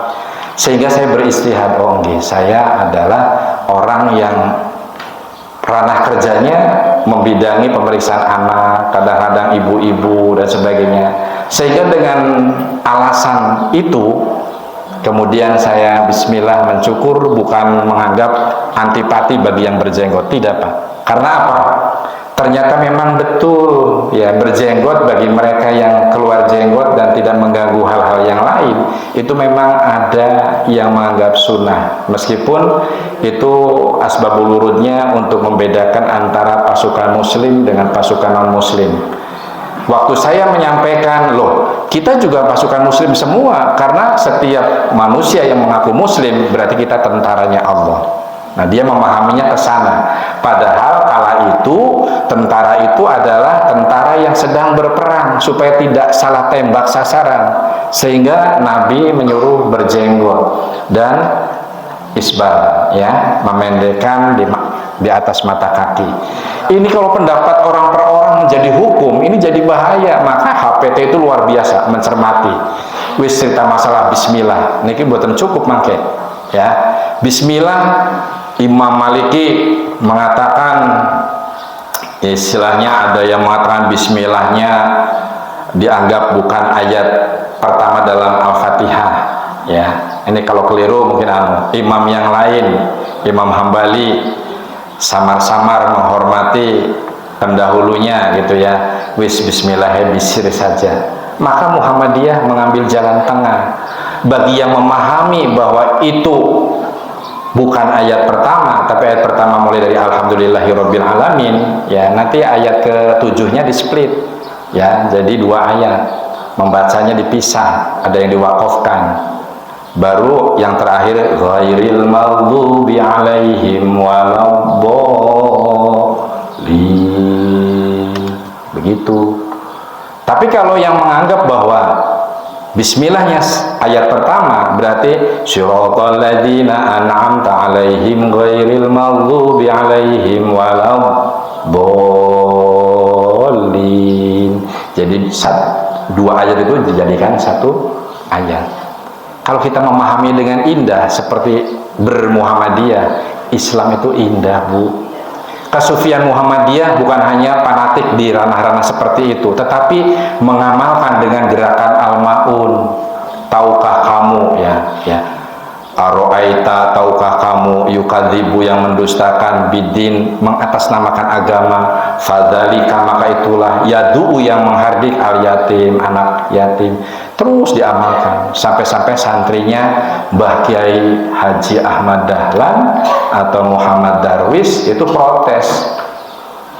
Sehingga saya beristihad, oh nggih, saya adalah orang yang ranah kerjanya membidangi pemeriksaan anak, kadang-kadang ibu-ibu dan sebagainya. Sehingga dengan alasan itu kemudian saya bismillah mencukur, bukan menganggap antipati bagi yang berjenggot, tidak Pak. Karena apa? Ternyata memang betul ya, berjenggot bagi mereka yang keluar jenggot dan tidak mengganggu hal-hal yang lain, itu memang ada yang menganggap sunnah, meskipun itu asbabul wurudnya untuk membedakan antara pasukan muslim dengan pasukan non muslim. Waktu saya menyampaikan, loh kita juga pasukan muslim semua, karena setiap manusia yang mengaku muslim berarti kita tentaranya Allah. Nah dia memahaminya ke sana. Padahal kala itu tentara itu adalah tentara yang sedang berperang supaya tidak salah tembak sasaran, sehingga Nabi menyuruh berjenggot dan isbal, ya, memendekkan di atas mata kaki. Ini kalau pendapat orang per orang menjadi hukum, ini jadi bahaya. Maka HPT itu luar biasa mencermati. Wis cerita masalah bismillah niki mboten cukup mangke, ya. Bismillah, Imam Maliki mengatakan, istilahnya ada yang mengatakan bismillahnya dianggap bukan ayat pertama dalam Al-Fatihah, ya. Ini kalau keliru mungkin imam yang lain, Imam Hambali, samar-samar menghormati pendahulunya gitu ya, wis bismillahirrahmanirrahim saja. Maka Muhammadiyah mengambil jalan tengah bagi yang memahami bahwa itu bukan ayat pertama, tapi ayat pertama mulai dari alhamdulillahirabbil alamin, ya. Nanti ayat ke-7-nya di-split, ya, jadi 2 ayat, membacanya dipisah, ada yang diwakafkan. Baru yang terakhir ghairil maghdubi alaihim waladdallin. Begitu. Tapi kalau yang menganggap bahwa bismillahnya ayat pertama berarti siratal ladzina an'amta alaihim ghairil maghdubi alaihim waladdallin. Jadi dua ayat itu dijadikan satu ayat. Kalau kita memahami dengan indah seperti bermuhammadiyah, Islam itu indah, Bu. Kesufian Muhammadiyah bukan hanya fanatik di ranah-ranah seperti itu, tetapi mengamalkan dengan gerakan al-ma'un. Tahukah kamu, ya Aro'aita, tahukah kamu, yukadzibu, yang mendustakan, bidin, mengatasnamakan agama, fadzalika, maka itulah, yadu'u, yang menghardik, al-yatim, anak yatim. Terus diamalkan sampai-sampai santrinya Mbah Kiai Haji Ahmad Dahlan atau Muhammad Darwis itu protes.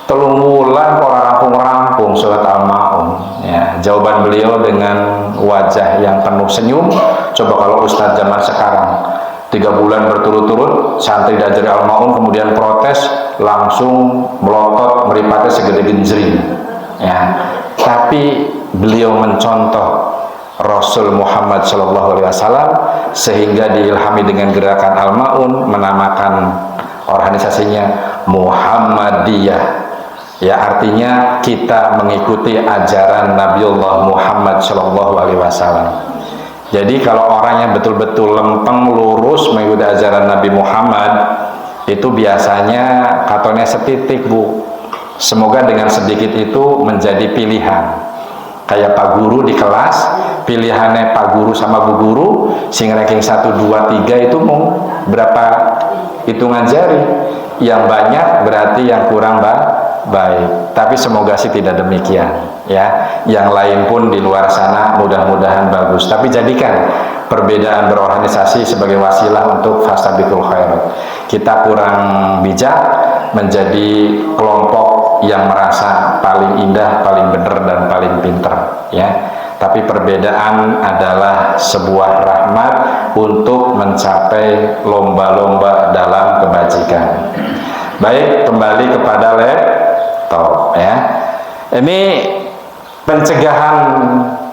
Telung wulan orang rampung-rampung surat Al-Ma'un. Ya, jawaban beliau dengan wajah yang penuh senyum. Coba kalau Ustadz zaman sekarang 3 bulan berturut-turut santri diajari Al-Ma'un kemudian protes, langsung melotot meripatnya segede genjring. Ya, tapi beliau mencontoh Rasul Muhammad SAW sehingga diilhami dengan gerakan Al-Ma'un, menamakan organisasinya Muhammadiyah. Ya, artinya kita mengikuti ajaran Nabiullah Muhammad SAW. Jadi kalau orangnya betul-betul lempeng lurus mengikuti ajaran Nabi Muhammad, itu biasanya katonnya setitik, Bu. Semoga dengan sedikit itu menjadi pilihan. Kayak Pak Guru di kelas, pilihannya Pak Guru sama Bu Guru, sing ranking 1, 2, 3 itu mau berapa hitungan jari. Yang banyak berarti yang kurang baik. Tapi semoga sih tidak demikian, ya. Yang lain pun di luar sana mudah-mudahan bagus. Tapi jadikan perbedaan berorganisasi sebagai wasilah untuk fastabiqul khairat. Kita kurang bijak menjadi kelompok yang merasa paling indah, paling benar dan paling pinter, ya. Tapi perbedaan adalah sebuah rahmat untuk mencapai lomba-lomba dalam kebajikan. Baik, kembali kepada laptop, ya. Ini pencegahan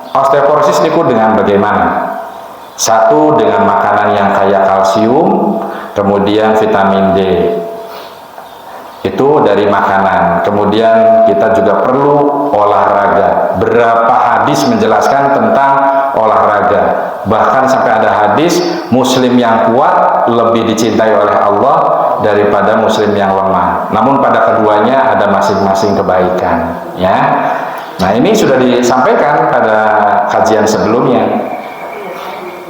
osteoporosis niku dengan bagaimana? Satu, dengan makanan yang kaya kalsium, kemudian vitamin D. Itu dari makanan. Kemudian kita juga perlu olahraga. Berapa hadis menjelaskan tentang olahraga. Bahkan sampai ada hadis muslim yang kuat lebih dicintai oleh Allah daripada muslim yang lemah. Namun pada keduanya ada masing-masing kebaikan, ya. Nah, ini sudah disampaikan pada kajian sebelumnya.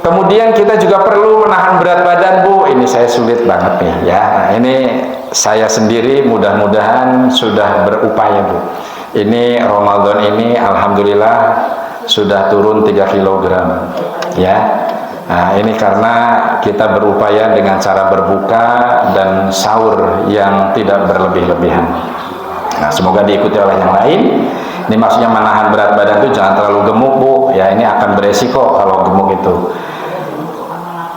Kemudian kita juga perlu menahan berat badan, Bu. Ini saya sulit banget nih, ya. Nah, ini saya sendiri mudah-mudahan sudah berupaya, Bu. Ini Ramadan ini alhamdulillah sudah turun 3 kg, ya. Nah, ini karena kita berupaya dengan cara berbuka dan sahur yang tidak berlebih-lebihan. Nah, semoga diikuti oleh yang lain. Ini maksudnya menahan berat badan itu jangan terlalu gemuk, Bu. Ya, ini akan beresiko kalau gemuk itu.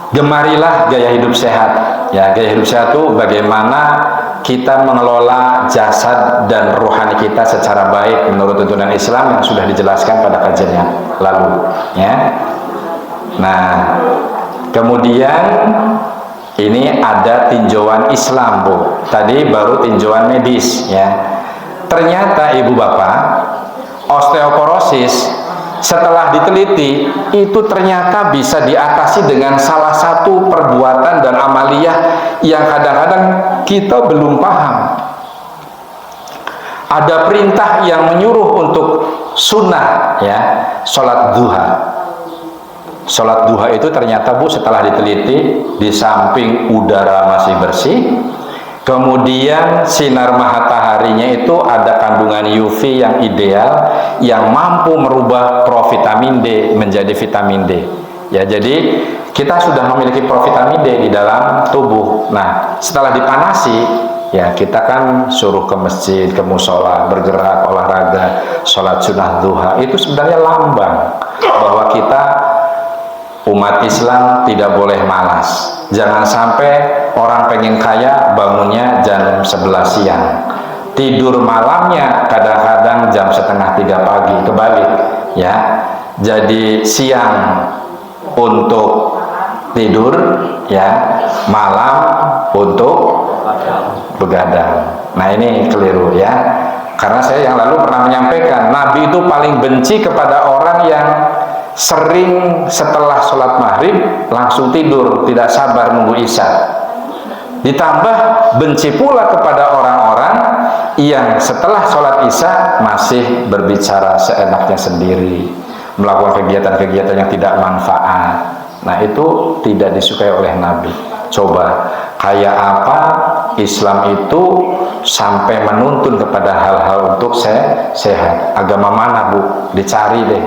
Gemarilah gaya hidup sehat. Ya, gaya hidup sehat itu bagaimana kita mengelola jasad dan rohani kita secara baik menurut tuntunan Islam yang sudah dijelaskan pada kajian yang lalu, ya. Nah, kemudian ini ada tinjauan Islam, Bu. Tadi baru tinjauan medis, ya. Ternyata Ibu Bapak, osteoporosis setelah diteliti itu ternyata bisa diatasi dengan salah satu perbuatan dan amaliyah yang kadang-kadang kita belum paham. Ada perintah yang menyuruh untuk sunnah, ya, sholat duha. Sholat duha itu ternyata, Bu, setelah diteliti, di samping udara masih bersih, kemudian sinar mataharinya itu ada kandungan UV yang ideal, yang mampu merubah provitamin D menjadi vitamin D. Ya, jadi kita sudah memiliki provitamin D di dalam tubuh. Nah, setelah dipanasi, ya kita kan suruh ke masjid, ke musola, bergerak, olahraga, sholat sunnah duha. Itu sebenarnya lambang bahwa kita umat Islam tidak boleh malas. Jangan sampai orang pengen kaya bangunnya jam 11 siang, tidur malamnya kadang-kadang jam 2:30 pagi, kebalik ya. Jadi siang untuk tidur ya, malam untuk begadang. Nah ini keliru ya, karena saya yang lalu pernah menyampaikan Nabi itu paling benci kepada orang yang sering setelah sholat maghrib langsung tidur, tidak sabar nunggu isya. Ditambah benci pula kepada orang-orang yang setelah sholat isya masih berbicara seenaknya sendiri, melakukan kegiatan-kegiatan yang tidak manfaat. Nah itu tidak disukai oleh Nabi. Coba kayak apa Islam itu sampai menuntun kepada hal-hal untuk sehat. Agama mana Bu? Dicari deh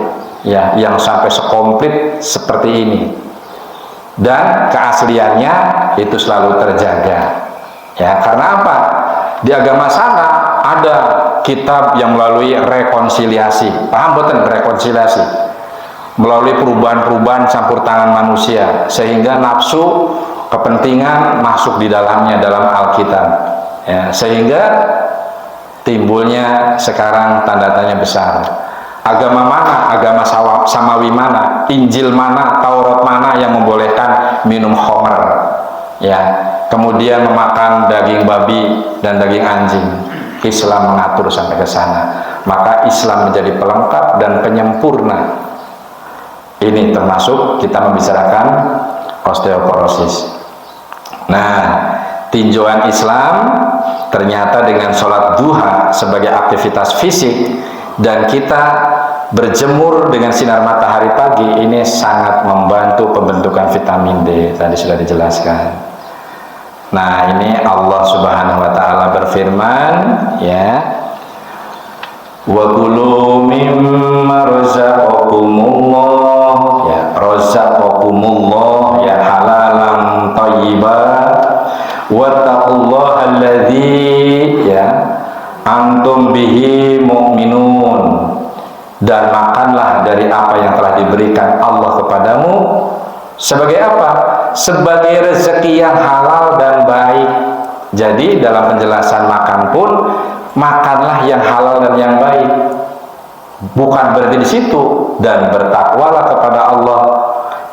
ya, yang sampai sekomplit seperti ini dan keasliannya itu selalu terjaga ya. Karena apa? Di agama sana ada kitab yang melalui rekonsiliasi, paham betul rekonsiliasi, melalui perubahan-perubahan campur tangan manusia sehingga nafsu kepentingan masuk di dalamnya dalam Alkitab ya, sehingga timbulnya sekarang tanda tanya besar. Agama mana? Agama samawi mana? Injil mana? Taurat mana yang membolehkan minum khamr ya, kemudian memakan daging babi dan daging anjing? Islam mengatur sampai ke sana. Maka Islam menjadi pelengkap dan penyempurna. Ini termasuk kita membicarakan osteoporosis. Nah, tinjauan Islam ternyata dengan sholat duha sebagai aktivitas fisik dan kita berjemur dengan sinar matahari pagi, ini sangat membantu pembentukan vitamin D, tadi sudah dijelaskan. Nah ini Allah Subhanahu wa ta'ala berfirman ya, wa kulu mimma razaqakumullah ya, razaqakumullah ya halalan thayyiban wattaqullaha alladzi ya antum bihi mu'minun, dan makanlah dari apa yang telah diberikan Allah kepadamu sebagai apa? Sebagai rezeki yang halal dan baik. Jadi dalam penjelasan makan pun makanlah yang halal dan yang baik, bukan berarti di situ dan bertakwalah kepada Allah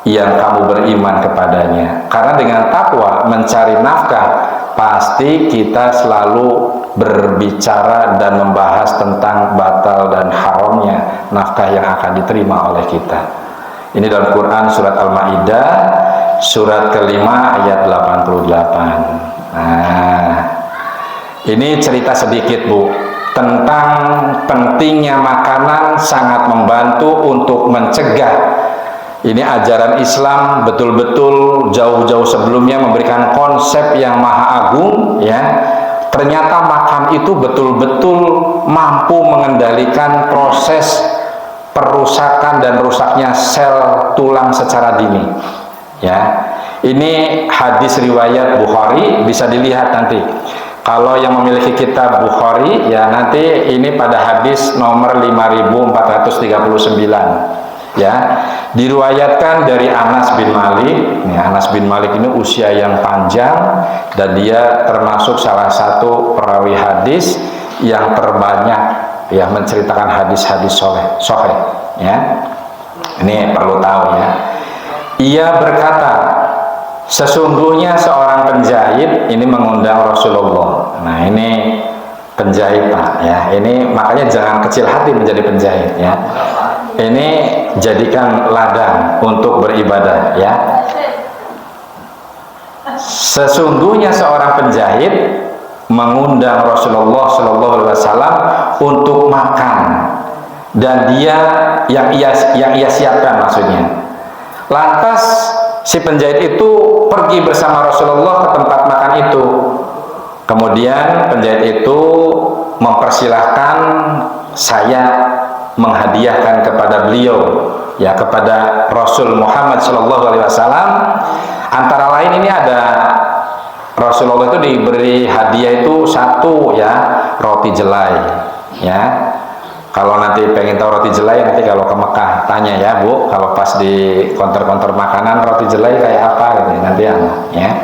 yang kamu beriman kepadanya. Karena dengan takwa mencari nafkah pasti kita selalu berbicara dan membahas tentang batal dan haramnya nafkah yang akan diterima oleh kita. Ini dalam Quran surat Al-Maidah surat kelima ayat 88. Nah, ini cerita sedikit Bu tentang pentingnya makanan, sangat membantu untuk mencegah. Ini ajaran Islam betul-betul jauh-jauh sebelumnya memberikan konsep yang maha agung ya. Ternyata makan itu betul-betul mampu mengendalikan proses perusakan dan rusaknya sel tulang secara dini ya. Ini hadis riwayat Bukhari, bisa dilihat nanti kalau yang memiliki kitab Bukhari ya, nanti ini pada hadis nomor 5439 ya, diriwayatkan dari Anas bin Malik. Anas bin Malik ini usia yang panjang dan dia termasuk salah satu perawi hadis yang terbanyak ya menceritakan hadis-hadis sahih ya. Ini perlu tahu ya. Ia berkata, sesungguhnya seorang penjahit ini mengundang Rasulullah. Nah ini penjahit Pak ya, ini makanya jangan kecil hati menjadi penjahit ya. Ini jadikan ladang untuk beribadah ya. Sesungguhnya seorang penjahit mengundang Rasulullah SAW untuk makan, dan dia yang ia siapkan maksudnya. Lantas si penjahit itu pergi bersama Rasulullah ke tempat makan itu. Kemudian penjahit itu mempersilahkan saya menghadiahkan kepada beliau ya, kepada Rasul Muhammad SAW. Antara lain ini ada Rasulullah itu diberi hadiah itu satu ya, roti jelai ya. Kalau nanti pengen tahu roti jelai, nanti kalau ke Mekah tanya ya Bu, kalau pas di counter-counter makanan roti jelai kayak apa gitu nanti ya.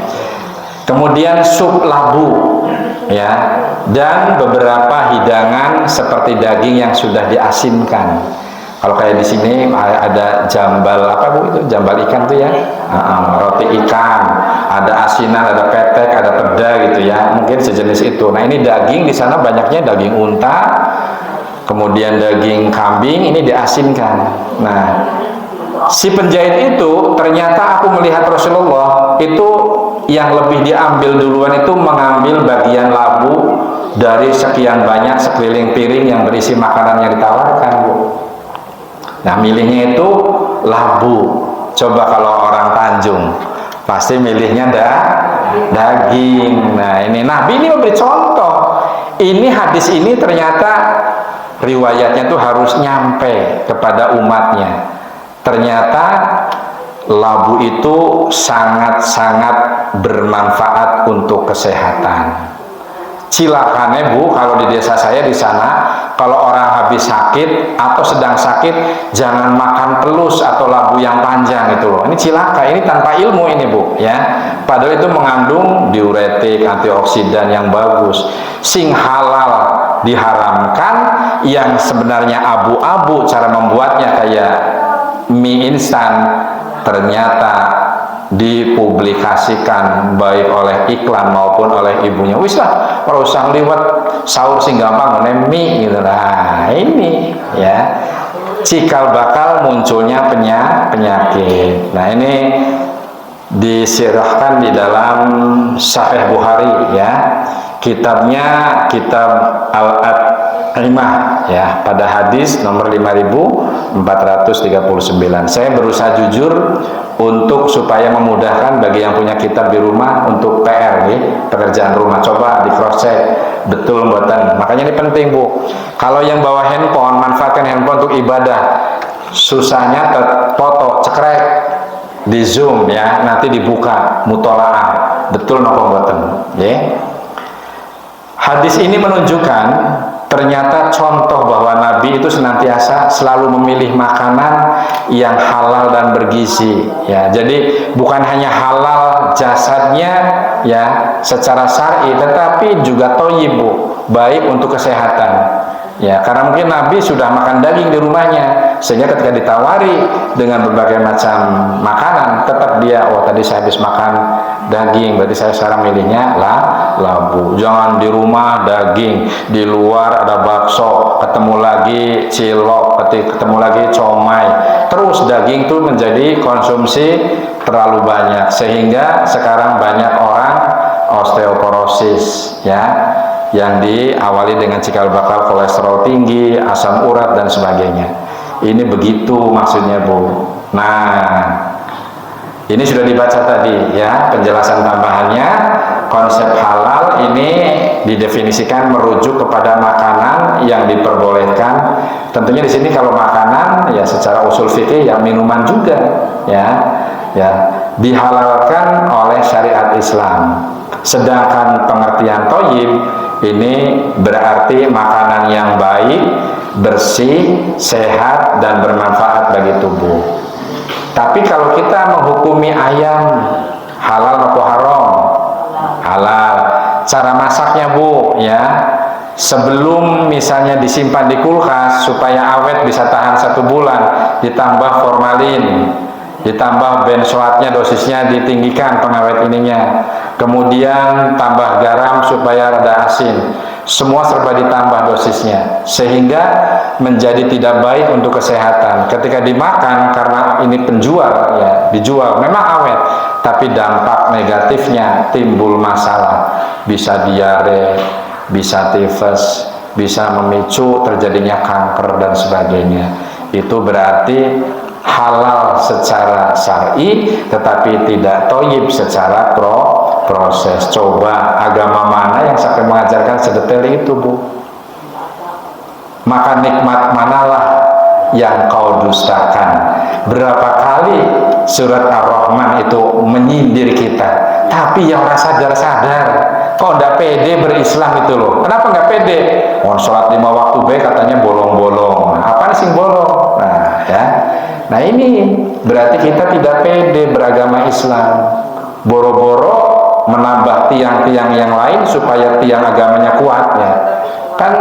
Kemudian sup labu ya, dan beberapa hidangan seperti daging yang sudah diasinkan. Kalau kayak di sini ada jambal apa Bu itu? Jambal ikan tuh ya. Roti ikan, ada asinan, ada petek, ada peda gitu ya. Mungkin sejenis itu. Nah, ini daging di sana banyaknya daging unta. Kemudian daging kambing ini diasinkan. Nah, si penjahit itu ternyata aku melihat Rasulullah itu yang lebih diambil duluan itu mengambil bagian labu dari sekian banyak sekeliling piring yang berisi makanan yang ditawarkan, Bu. Nah, milihnya itu labu. Coba kalau orang Tanjung pasti milihnya daging. Nah, ini Nabi ini memberi contoh. Ini hadis ini ternyata riwayatnya tuh harus nyampe kepada umatnya. Ternyata labu itu sangat-sangat bermanfaat untuk kesehatan. Cilakane Bu, kalau di desa saya di sana, kalau orang habis sakit atau sedang sakit, jangan makan telus atau labu yang panjang itu loh. Ini cilaka, ini tanpa ilmu ini Bu ya. Padahal itu mengandung diuretik, antioksidan yang bagus. Sing halal diharamkan, yang sebenarnya abu-abu cara membuatnya kayak mie instan, ternyata dipublikasikan baik oleh iklan maupun oleh ibunya. Wis lah, kalau usah liwat sahur sing gampang mie gitu lah. Ini ya cikal bakal munculnya penyakit. Nah, ini disirahkan di dalam Sahih Bukhari ya. Kitabnya kitab Al-At'imah ya, pada hadis nomor 5439. Saya berusaha jujur untuk supaya memudahkan bagi yang punya kitab di rumah untuk PR nih, pekerjaan rumah. Coba di cross check betul buatan. Makanya ini penting Bu. Kalau yang bawa handphone, manfaatkan handphone untuk ibadah. Susahnya foto cekrek di zoom ya, nanti dibuka mutolaah. Betul nopo buatan ya. Hadis ini menunjukkan ternyata contoh bahwa Nabi itu senantiasa selalu memilih makanan yang halal dan bergizi ya. Jadi bukan hanya halal jasadnya ya secara syar'i, tetapi juga thayyib, baik untuk kesehatan ya. Karena mungkin Nabi sudah makan daging di rumahnya, sehingga ketika ditawari dengan berbagai macam makanan, tetap dia, oh tadi saya habis makan daging, berarti saya sekarang milihnya labu. Jangan di rumah daging, di luar ada bakso, ketemu lagi cilok, ketemu lagi comai, terus daging itu menjadi konsumsi terlalu banyak, sehingga sekarang banyak orang osteoporosis ya, yang diawali dengan cikal bakal kolesterol tinggi, asam urat dan sebagainya. Ini begitu maksudnya Bu. Nah, ini sudah dibaca tadi ya, penjelasan tambahannya. Konsep halal ini didefinisikan merujuk kepada makanan yang diperbolehkan. Tentunya di sini kalau makanan ya secara usul fikih ya minuman juga ya dihalalkan oleh syariat Islam. Sedangkan pengertian thayyib ini berarti makanan yang baik, bersih, sehat dan bermanfaat bagi tubuh. Tapi kalau kita menghukumi ayam halal atau haram? Halal. Cara masaknya Bu ya, sebelum misalnya disimpan di kulkas supaya awet bisa tahan 1 bulan, ditambah formalin, ditambah benzoatnya, dosisnya ditinggikan pengawet ininya, kemudian tambah garam supaya rada asin, semua serba ditambah dosisnya, sehingga menjadi tidak baik untuk kesehatan. Ketika dimakan, karena ini penjual ya, dijual memang awet, tapi dampak negatifnya timbul masalah, bisa diare, bisa tifus, bisa memicu terjadinya kanker dan sebagainya. Itu berarti halal secara syar'i tetapi tidak thayyib secara proses. Coba agama mana yang sampai mengajarkan sedetail itu Bu? Maka nikmat manalah yang kau dustakan? Berapa kali surat Ar-Rahman itu menyindir kita, tapi yang orang sadar-sadar kok nggak pede berislam itu loh. Kenapa nggak pede? Oh, sholat 5 waktu baik katanya bolong-bolong. Apa sih bolong? Nah, ya. Nah ini berarti kita tidak pede beragama Islam. Boro-boro menambah tiang-tiang yang lain supaya tiang agamanya kuat ya. Kan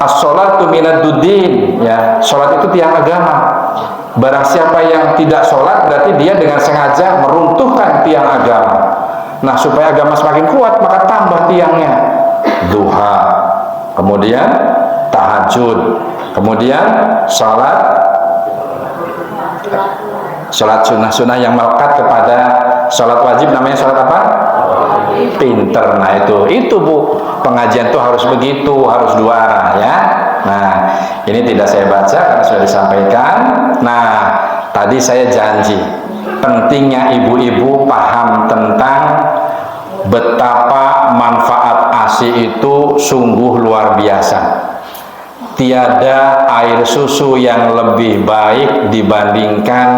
as-sholatu minaddin ya. Sholat itu tiang agama. Barang siapa yang tidak sholat berarti dia dengan sengaja meruntuhkan tiang agama. Nah supaya agama semakin kuat maka tambah tiangnya. Duha, kemudian tahajud, kemudian sholat sunnah-sunnah yang melekat kepada sholat wajib, namanya sholat apa? Pinter. Nah itu Bu, pengajian tuh harus begitu, harus dua arah ya. Nah ini tidak saya baca karena sudah disampaikan. Nah tadi saya janji pentingnya ibu-ibu paham tentang betapa manfaat ASI itu sungguh luar biasa. Tiada air susu yang lebih baik dibandingkan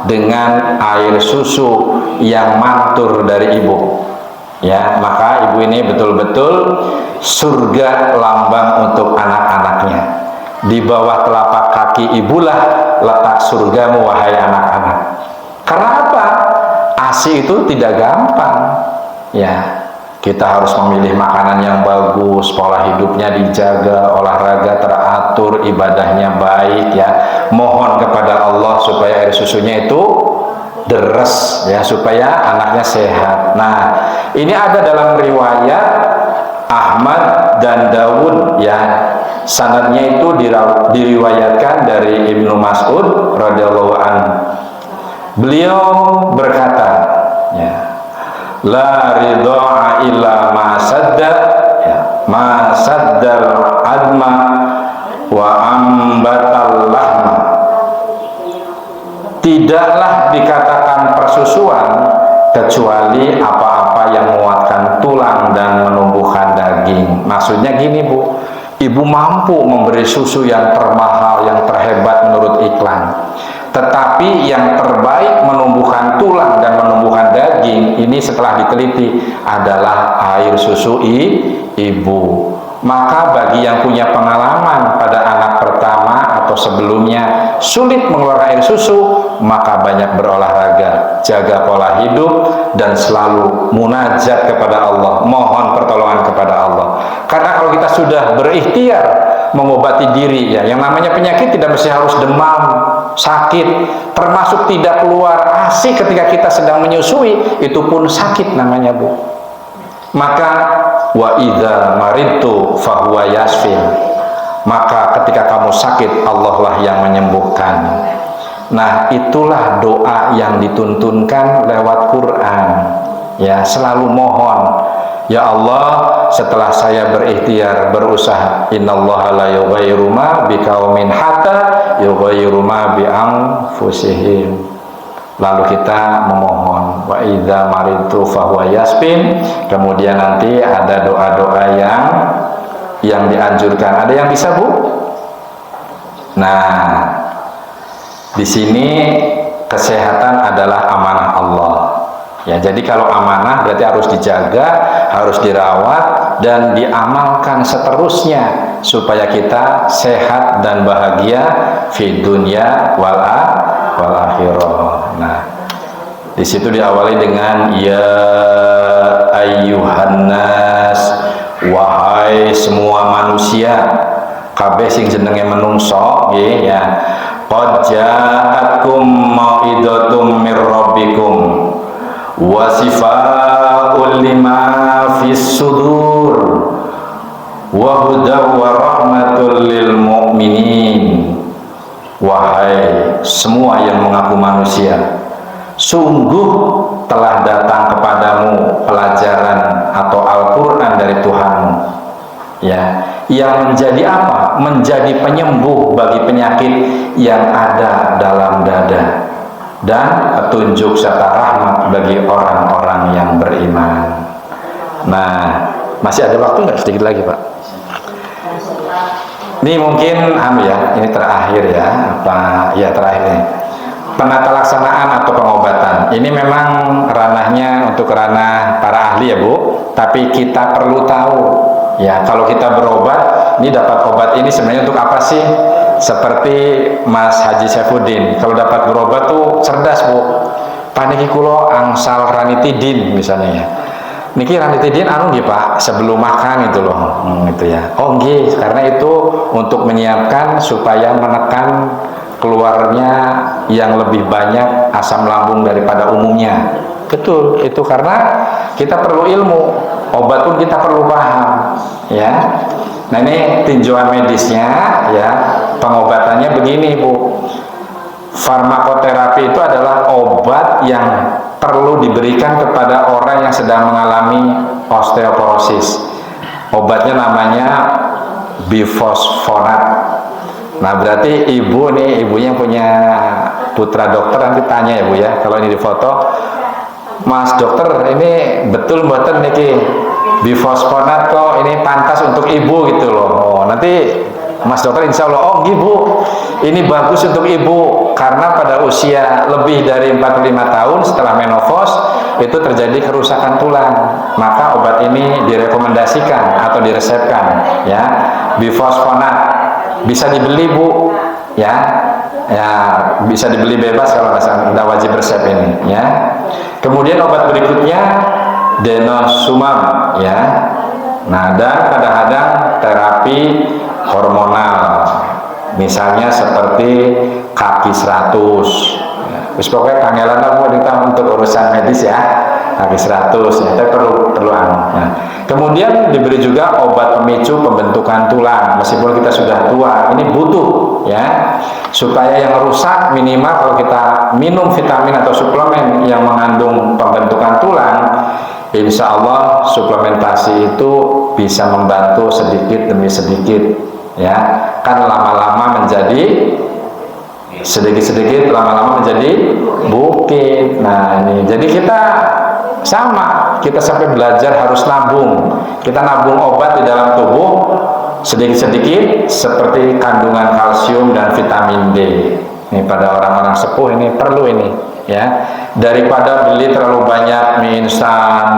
dengan air susu yang mantur dari ibu. Ya, maka ibu ini betul-betul surga lambang untuk anak-anaknya. Di bawah telapak kaki ibulah letak surgamu wahai anak-anak. Karena apa? ASI itu tidak gampang. Ya. Kita harus memilih makanan yang bagus, pola hidupnya dijaga, olahraga teratur, ibadahnya baik ya. Mohon kepada Allah supaya air susunya itu deres ya, supaya anaknya sehat. Nah, ini ada dalam riwayat Ahmad dan Dawud ya. Sanadnya itu diriwayatkan dari Ibnu Mas'ud radhiyallahu anhu. Beliau berkata ya, la ridha'a illa ma sadda ya, ma saddal adma wa ambatal lahma. Tidaklah dikatakan persusuan kecuali apa-apa yang menguatkan tulang dan menumbuhkan daging. Maksudnya gini Bu, ibu mampu memberi susu yang termahal, yang terhebat menurut iklan, tetapi yang terbaik menumbuhkan tulang dan menumbuhkan daging ini setelah diteliti adalah air susu ibu. Maka bagi yang punya pengalaman pada anak pertama atau sebelumnya sulit mengeluarkan air susu, maka banyak berolahraga, jaga pola hidup dan selalu munajat kepada Allah, mohon pertolongan kepada Allah. Karena kalau kita sudah berikhtiar mengobati diri ya, yang namanya penyakit tidak mesti harus demam, sakit, termasuk tidak keluar ASI ketika kita sedang menyusui, itu pun sakit namanya Bu. Maka wa idza maridtu fahuwa yasfin. Maka ketika kamu sakit, Allah lah yang menyembuhkan. Nah, itulah doa yang dituntunkan lewat Quran. Ya, selalu mohon, ya Allah, setelah saya berikhtiar, berusaha, innallaha la yughayyiru ma biqaumin hatta yughayyiru ma bi anfusihim. Lalu kita memohon wa idza maridtu fahuwa yasfin. Kemudian nanti ada doa-doa yang dianjurkan. Ada yang bisa Bu? Nah, di sini kesehatan adalah amanah Allah. Ya, jadi kalau amanah berarti harus dijaga, harus dirawat dan diamalkan seterusnya supaya kita sehat dan bahagia fi dunya wal akhirah. Nah, di situ diawali dengan ya ayyuhan nas, wahai semua manusia, kabeh sing jenenge menungso nggih ya. Qad ja'akum mau'idatum mir rabbikum wa sifaa'un lima fis sudur wa hudaw wa rahmatul lil mu'minin. Wahai semua yang mengaku manusia, sungguh telah datang kepadamu pelajaran atau Al-Quran dari Tuhanmu ya, yang menjadi apa? Menjadi penyembuh bagi penyakit yang ada dalam dada dan petunjuk serta rahmat bagi orang-orang yang beriman. Nah, masih ada waktu nggak? Sedikit lagi Pak. Ini mungkin ya, ini terakhir ya, apa ya terakhir ini. penata laksanaan atau pengobatan ini memang ranahnya untuk ranah para ahli ya Bu, tapi kita perlu tahu ya, kalau kita berobat ini dapat obat ini sebenarnya untuk apa sih? Seperti Mas Haji Saifuddin kalau dapat berobat tuh cerdas Bu, paniki kulo angsal ranitidin misalnya ya, niki ranitidin anu nggih Pak sebelum makan itu loh, gitu ya. Oh nggih, karena itu untuk menyiapkan supaya menekan keluarnya yang lebih banyak asam lambung daripada umumnya. Betul, itu karena kita perlu ilmu, obat pun kita perlu paham ya. Nah ini tinjauan medisnya ya, pengobatannya begini Bu. Farmakoterapi itu adalah obat yang perlu diberikan kepada orang yang sedang mengalami osteoporosis. Obatnya namanya bifosfonat. Nah berarti ibu nih, ibunya punya putra dokter, nanti tanya ya Bu ya, kalau ini di foto, Mas dokter ini betul mboten niki bifosfonat kok ini pantas untuk ibu gitu loh. Oh, nanti Mas dokter insya Allah, oh ibu ini bagus untuk ibu karena pada usia lebih dari 45 tahun setelah menopause itu terjadi kerusakan tulang, maka obat ini direkomendasikan atau diresepkan ya, bifosfonat. Bisa dibeli Bu ya, ya bisa dibeli bebas kalau nggak wajib resep ini ya. Kemudian obat berikutnya denosumab ya. Nah dan kadang-kadang terapi hormonal misalnya seperti kaki 100 ya. Terus pokoknya kangelan aku untuk urusan medis ya, kaki 100 ya, tapi perlu nah, kemudian diberi juga obat pemicu pembentukan tulang meskipun kita sudah tua, ini butuh ya, supaya yang rusak minimal kalau kita minum vitamin atau suplemen yang mengandung pembentukan tulang, insya Allah suplementasi itu bisa membantu sedikit demi sedikit ya, kan lama-lama menjadi sedikit-sedikit, lama-lama menjadi bukit. Nah ini jadi kita sama, kita sampai belajar harus nabung, kita nabung obat di dalam tubuh sedikit-sedikit seperti kandungan kalsium dan vitamin D. Ini pada orang-orang sepuh ini perlu ini ya, daripada beli terlalu banyak mie instan,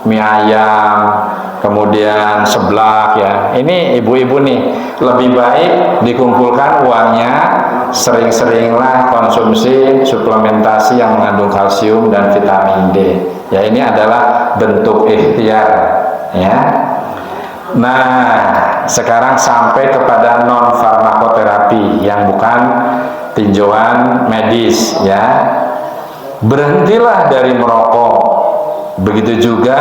mie ayam, kemudian seblak ya. Ini ibu-ibu nih lebih baik dikumpulkan uangnya, sering-seringlah konsumsi suplementasi yang mengandung kalsium dan vitamin D. Ya ini adalah bentuk ikhtiar ya. Nah sekarang sampai kepada non farmakoterapi yang bukan tinjauan medis ya. Berhentilah dari merokok, begitu juga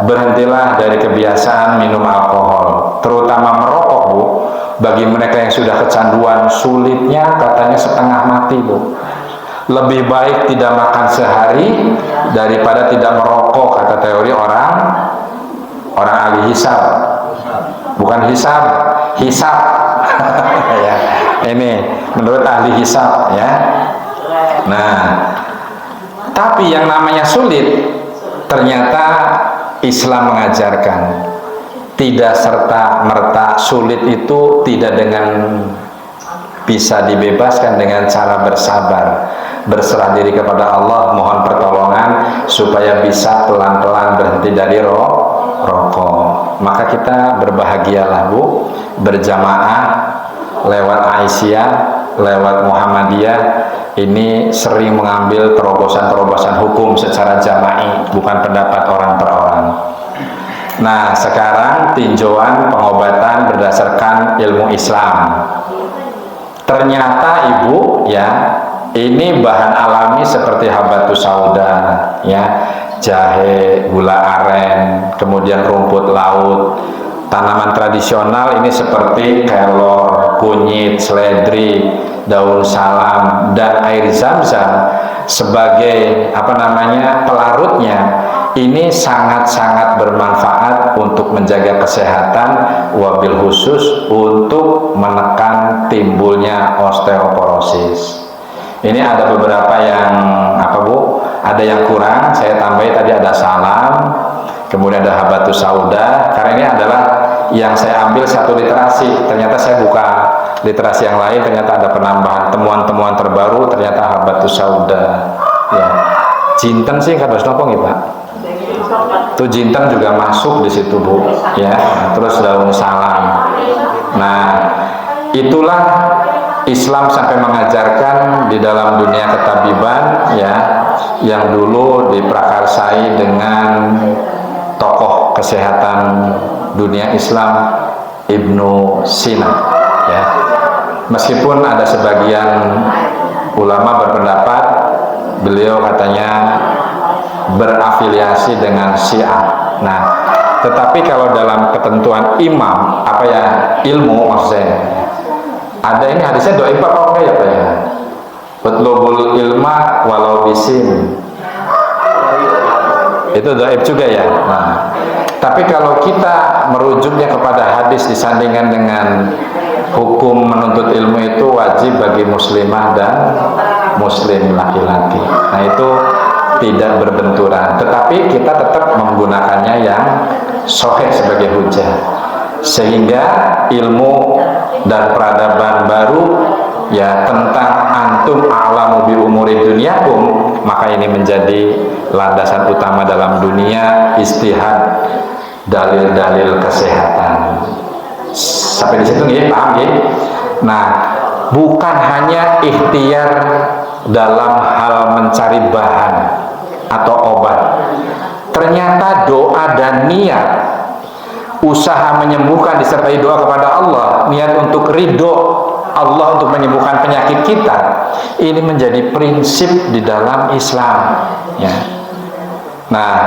berhentilah dari kebiasaan minum alkohol, terutama merokok Bu. Bagi mereka yang sudah kecanduan, sulitnya katanya setengah mati Bu. Lebih baik tidak makan sehari daripada tidak merokok, kata teori orang ahli hisab, bukan hisab ya. Ini menurut ahli hisab ya. Nah tapi yang namanya sulit, ternyata Islam mengajarkan tidak serta-merta sulit itu tidak dengan bisa dibebaskan dengan cara bersabar, berserah diri kepada Allah, mohon pertolongan supaya bisa pelan-pelan berhenti dari rokok. Maka kita berbahagialah Bu, berjamaah lewat Aisyah, lewat Muhammadiyah, ini sering mengambil terobosan-terobosan hukum secara jama'i, bukan pendapat orang per orang. Nah sekarang tinjauan pengobatan berdasarkan ilmu Islam. Ternyata Ibu ya, ini bahan alami seperti habatus sauda ya, jahe, gula aren, kemudian rumput laut. Tanaman tradisional ini seperti kelor, kunyit, seledri, daun salam, dan air zam-zam sebagai pelarutnya. Ini sangat-sangat bermanfaat untuk menjaga kesehatan, wabil khusus untuk menekan timbulnya osteoporosis. Ini ada beberapa yang Bu? Ada yang kurang, saya tambahin tadi ada salam, kemudian ada habatus sauda, karena ini adalah yang saya ambil satu literasi, ternyata saya buka literasi yang lain, ternyata ada penambahan temuan-temuan terbaru, ternyata Habatus Sauda ya. Jinten sih kados nopo nggih Pak? Tuh jinten juga masuk di situ Bu ya. Terus daun salam. Nah, itulah Islam sampai mengajarkan di dalam dunia ketabiban ya, yang dulu diprakarsai dengan tokoh kesehatan dunia Islam Ibnu Sina ya. Meskipun ada sebagian ulama berpendapat beliau katanya berafiliasi dengan Syiah. Nah, tetapi kalau dalam ketentuan imam apa ya, ilmu maksudnya, ada ini hadisnya dhaif apa enggak ya Pak ya? Utlubul ilma walau bisin. Itu dhaif juga ya. Nah, tapi kalau kita merujuknya kepada hadis disandingkan dengan hukum menuntut ilmu, itu wajib bagi muslimah dan muslim laki-laki. Nah, itu tidak berbenturan, tetapi kita tetap menggunakannya yang sahih sebagai hujah, sehingga ilmu dan peradaban baru ya tentang antum a'lamu bi umuri dunyakum, maka ini menjadi landasan utama dalam dunia istihad dalil-dalil kesehatan. Sampai di situ nggih, paham nggih? Nah, bukan hanya ikhtiar dalam hal mencari bahan atau obat, ternyata doa dan niat, usaha menyembuhkan disertai doa kepada Allah, niat untuk ridho Allah untuk menyembuhkan penyakit kita, ini menjadi prinsip di dalam Islam ya. Nah,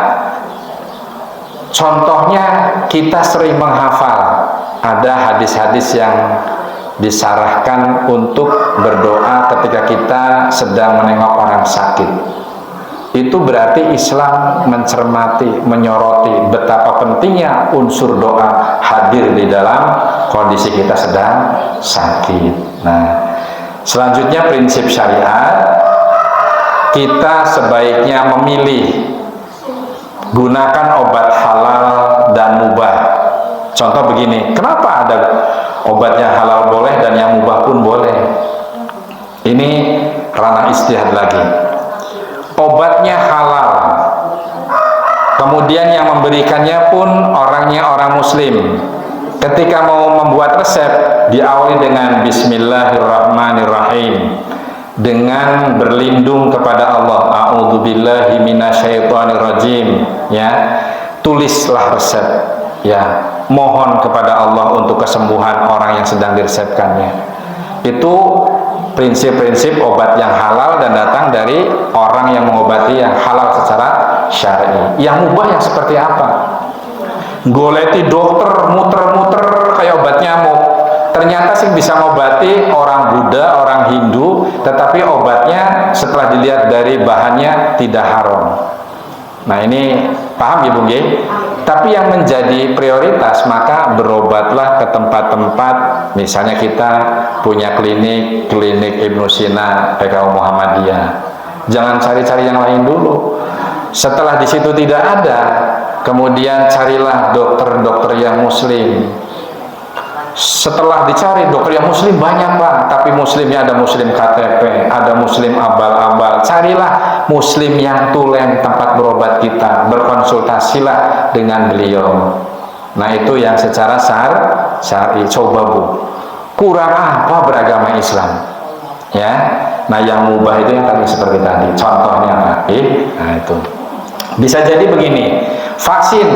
contohnya kita sering menghafal ada hadis-hadis yang disarahkan untuk berdoa ketika kita sedang menengok orang sakit. Itu berarti Islam mencermati, menyoroti betapa pentingnya unsur doa hadir di dalam kondisi kita sedang sakit. Nah, selanjutnya prinsip syariat, kita sebaiknya memilih gunakan obat halal dan mubah. Contoh begini, kenapa ada obatnya halal boleh dan yang mubah pun boleh? Ini ranah ijtihad lagi. Obatnya halal, kemudian yang memberikannya pun orangnya orang muslim. Ketika mau membuat resep, diawali dengan Bismillahirrahmanirrahim, dengan berlindung kepada Allah, a'udzubillahi minasyaitonirrajim ya. Tulislah resep ya, mohon kepada Allah untuk kesembuhan orang yang sedang diresepkannya. Itu prinsip-prinsip obat yang halal dan datang dari orang yang mengobati yang halal secara syar'i. Yang mubah yang seperti apa? Goleti dokter muter-muter kayak obat nyamuk, ternyata sih bisa ngobati orang Buddha, orang Hindu, tetapi obatnya setelah dilihat dari bahannya tidak haram. Nah, ini paham ya Bung Ye? Tapi yang menjadi prioritas, maka berobatlah ke tempat-tempat, misalnya kita punya klinik Ibnu Sina, PKU Muhammadiyah. Jangan cari-cari yang lain dulu. Setelah di situ tidak ada, kemudian carilah dokter-dokter yang muslim. Setelah dicari dokter yang muslim banyak Pak, tapi muslimnya ada muslim KTP, ada muslim abal-abal. Carilah muslim yang tulen tempat berobat kita, berkonsultasilah dengan beliau. Nah, itu yang secara syar'i. Coba Bu, kurang apa beragama Islam ya? Nah, yang mubah itu yang tadi seperti tadi contohnya Pak. Nah, itu bisa jadi begini, vaksin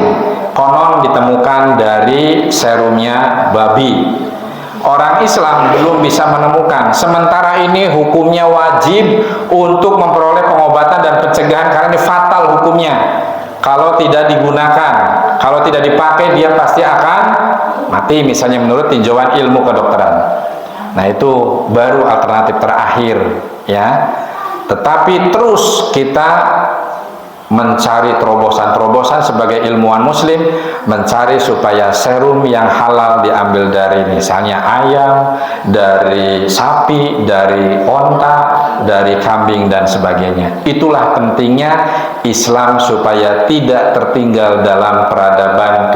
konon ditemukan dari serumnya babi. Orang Islam belum bisa menemukan, sementara ini hukumnya wajib untuk memperoleh pengobatan dan pencegahan karena ini fatal hukumnya. Kalau tidak digunakan, kalau tidak dipakai, dia pasti akan mati, misalnya menurut tinjauan ilmu kedokteran. Nah, itu baru alternatif terakhir ya. Tetapi terus kita mencari terobosan-terobosan sebagai ilmuwan muslim, mencari supaya serum yang halal diambil dari misalnya ayam, dari sapi, dari onta, dari kambing dan sebagainya. Itulah pentingnya Islam supaya tidak tertinggal dalam peradaban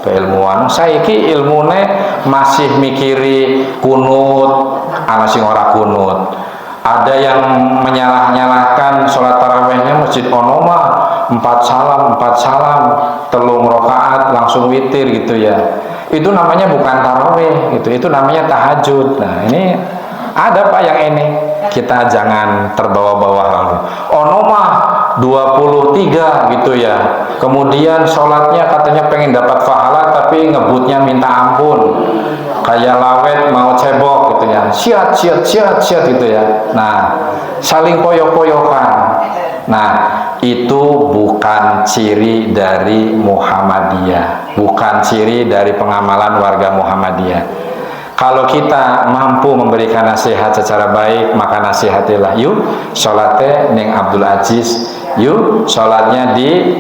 keilmuan. Saiki ilmune masih mikiri kunut, ana sing ora kunut. Ada yang menyalah-nyalahkan sholat tarawihnya masjid onoma 4 salam telung rokaat langsung witir gitu ya. Itu namanya bukan tarawih gitu, itu namanya tahajud. Nah ini ada Pak yang ini, kita jangan terbawa-bawa lalu. Onoma 23 gitu ya. Kemudian sholatnya katanya pengen dapat pahala tapi ngebutnya minta ampun. Kayak lawet mau cebok gitu ya. Siat gitu ya. Nah, saling poyok-poyokan. Nah, itu bukan ciri dari Muhammadiyah, bukan ciri dari pengamalan warga Muhammadiyah. Kalau kita mampu memberikan nasihat secara baik, maka nasihatilah. Yuk, sholatnya Neng Abdul Aziz. Yuk, sholatnya di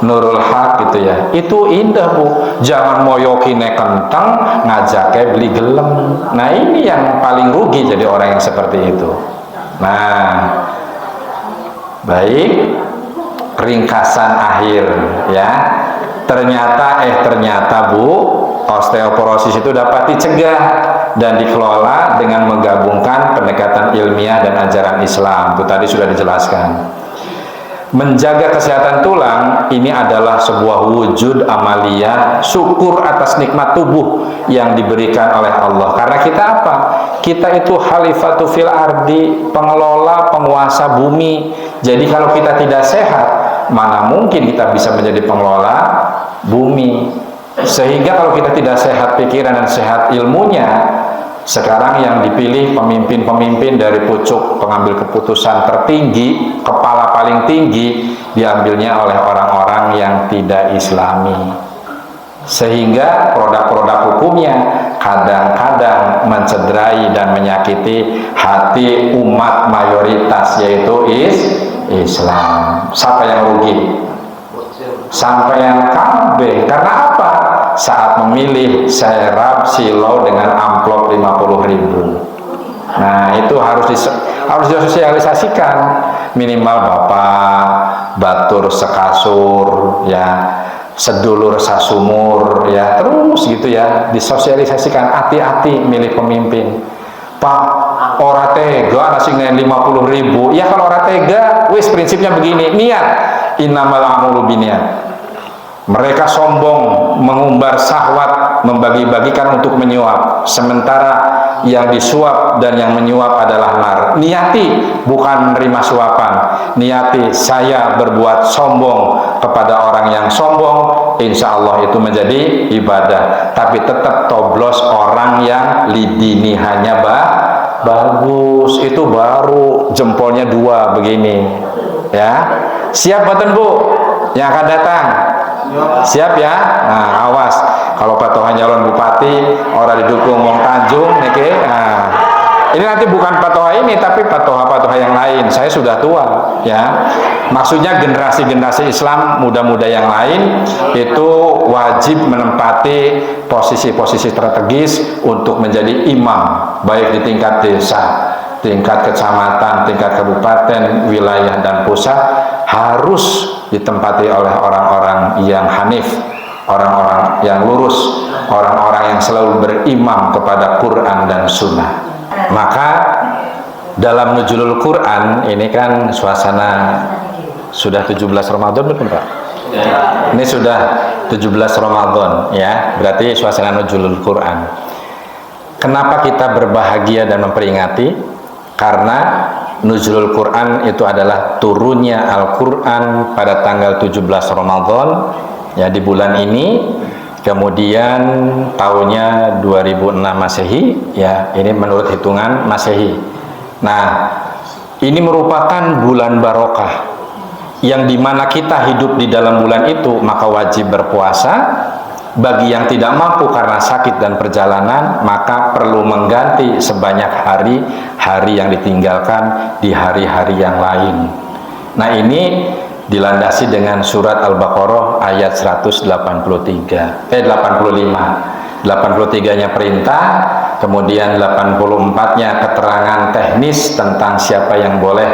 Nurul Haq gitu ya. Itu indah Bu. Jangan moyokine kentang, ngajaknya beli gelem. Nah ini yang paling rugi jadi orang yang seperti itu. Nah, baik, ringkasan akhir ya. Ternyata Bu, osteoporosis itu dapat dicegah dan dikelola dengan menggabungkan pendekatan ilmiah dan ajaran Islam. Itu tadi sudah dijelaskan. Menjaga kesehatan tulang ini adalah sebuah wujud amaliyah syukur atas nikmat tubuh yang diberikan oleh Allah. Karena kita apa? Kita itu khalifatu fil ardi, pengelola, penguasa bumi. Jadi kalau kita tidak sehat, mana mungkin kita bisa menjadi pengelola bumi. Sehingga kalau kita tidak sehat pikiran dan sehat ilmunya, sekarang yang dipilih pemimpin-pemimpin dari pucuk pengambil keputusan tertinggi, kepala paling tinggi, diambilnya oleh orang-orang yang tidak Islami. Sehingga produk-produk hukumnya kadang-kadang mencederai dan menyakiti hati umat mayoritas, yaitu Islam. Siapa yang rugi? Sampai yang kabeh. Karena apa? Saat memilih serap silau dengan amplop 50.000. Nah itu harus disosialisasikan. Minimal bapak batur sekasur ya, sedulur sasumur ya, terus gitu ya, disosialisasikan. Hati-hati milih pemimpin. Pak, ora tega nasi 50.000. Ya kalau ora tega, wis prinsipnya begini, niat. Innamal a'malu binniyat. Mereka sombong, mengumbar syahwat, membagi-bagikan untuk menyuap, sementara yang disuap dan yang menyuap adalah nar. Niati bukan menerima suapan, niati saya berbuat sombong kepada orang yang sombong, insya Allah itu menjadi ibadah. Tapi tetap toblos orang yang lidini hanya bagus, itu baru jempolnya 2 begini ya. Siap boten Bu yang akan datang? Siap ya. Nah awas kalau patohan calon bupati orang didukung wong Tanjung niki. Nah ini nanti bukan patoha ini tapi patoha-patoha yang lain. Saya sudah tua ya, maksudnya generasi-generasi Islam muda-muda yang lain itu wajib menempati posisi-posisi strategis untuk menjadi imam, baik di tingkat desa, tingkat kecamatan, tingkat kabupaten, wilayah dan pusat, harus ditempati oleh orang-orang yang hanif, orang-orang yang lurus, orang-orang yang selalu berimam kepada Quran dan Sunnah. Maka dalam nuzulul Quran ini kan suasana sudah 17 Ramadan betul Pak? Ini sudah 17 Ramadan ya, berarti suasana nuzulul Quran. Kenapa kita berbahagia dan memperingati? Karena nuzulul Quran itu adalah turunnya Al-Quran pada tanggal 17 Ramadan ya, di bulan ini. Kemudian tahunnya 2006 Masehi ya, ini menurut hitungan Masehi. Nah ini merupakan bulan barokah yang dimana kita hidup di dalam bulan itu, maka wajib berpuasa. Bagi yang tidak mampu karena sakit dan perjalanan, maka perlu mengganti sebanyak hari-hari yang ditinggalkan di hari-hari yang lain. Nah, ini dilandasi dengan surat Al-Baqarah ayat 183, 85. 83-nya perintah, kemudian 84-nya keterangan teknis tentang siapa yang boleh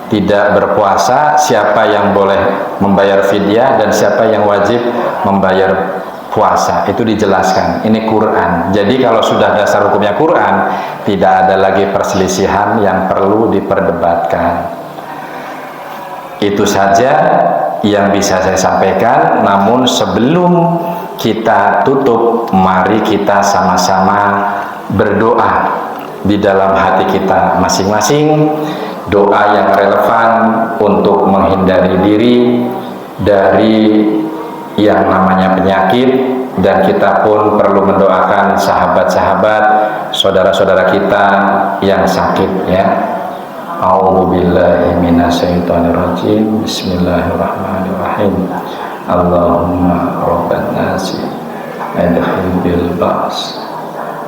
tidak berpuasa, siapa yang boleh membayar fidyah, dan siapa yang wajib membayar puasa. Itu dijelaskan. Ini Quran. Jadi kalau sudah dasar hukumnya Quran, tidak ada lagi perselisihan yang perlu diperdebatkan. Itu saja yang bisa saya sampaikan. Namun sebelum kita tutup, mari kita sama-sama berdoa di dalam hati kita masing-masing, doa yang relevan untuk menghindari diri dari yang namanya penyakit, dan kita pun perlu mendoakan sahabat-sahabat, saudara-saudara kita yang sakit, ya. A'udzubillahi minasyaitonirrajim. Bismillahirrahmanirrahim. Allahumma rabban nasi adkhil bil ba's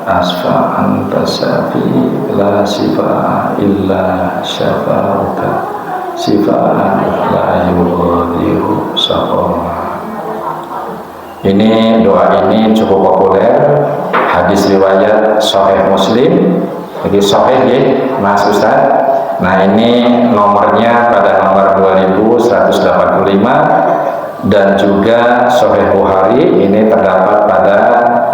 asfa anta syafi la shifa illa syafa'uka shifaan la yughadiru saqama. Ini doa ini cukup populer, hadis riwayat Sahih Muslim. Jadi Sahih ya, Mas Ustaz. Nah, ini nomornya pada nomor 2185, dan juga Sahih Bukhari ini terdapat pada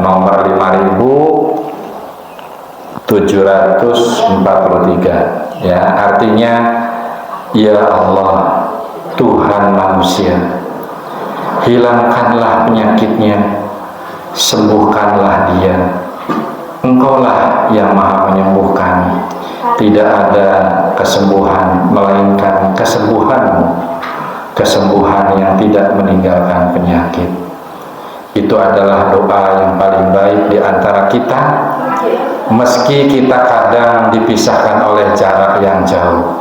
nomor 5743. Ya, artinya, ya Allah, Tuhan manusia, hilangkanlah penyakitnya, sembuhkanlah dia. Engkaulah yang maha menyembuhkan. Tidak ada kesembuhan melainkan kesembuhan-Mu, kesembuhan yang tidak meninggalkan penyakit. Itu adalah doa yang paling baik di antara kita, meski kita kadang dipisahkan oleh jarak yang jauh,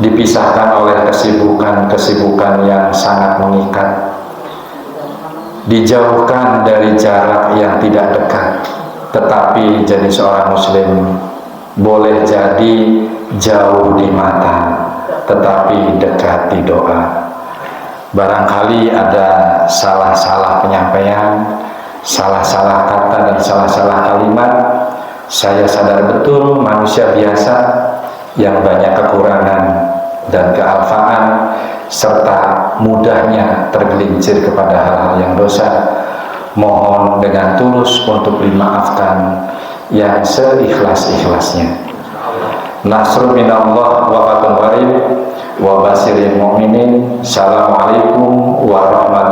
dipisahkan oleh kesibukan-kesibukan yang sangat mengikat, dijauhkan dari jarak yang tidak dekat. Tetapi jadi seorang muslim boleh jadi jauh di mata, tetapi dekat di doa. Barangkali ada salah-salah penyampaian, salah-salah kata, dan salah-salah kalimat. Saya sadar betul manusia biasa yang banyak kekurangan dan kealfaan, serta mudahnya tergelincir kepada hal-hal yang dosa. Mohon dengan tulus untuk dimaafkan yang seikhlas-ikhlasnya. Nasrul minallah wa fatun qarib wa basirin mu'minin. Assalamualaikum warahmatullahi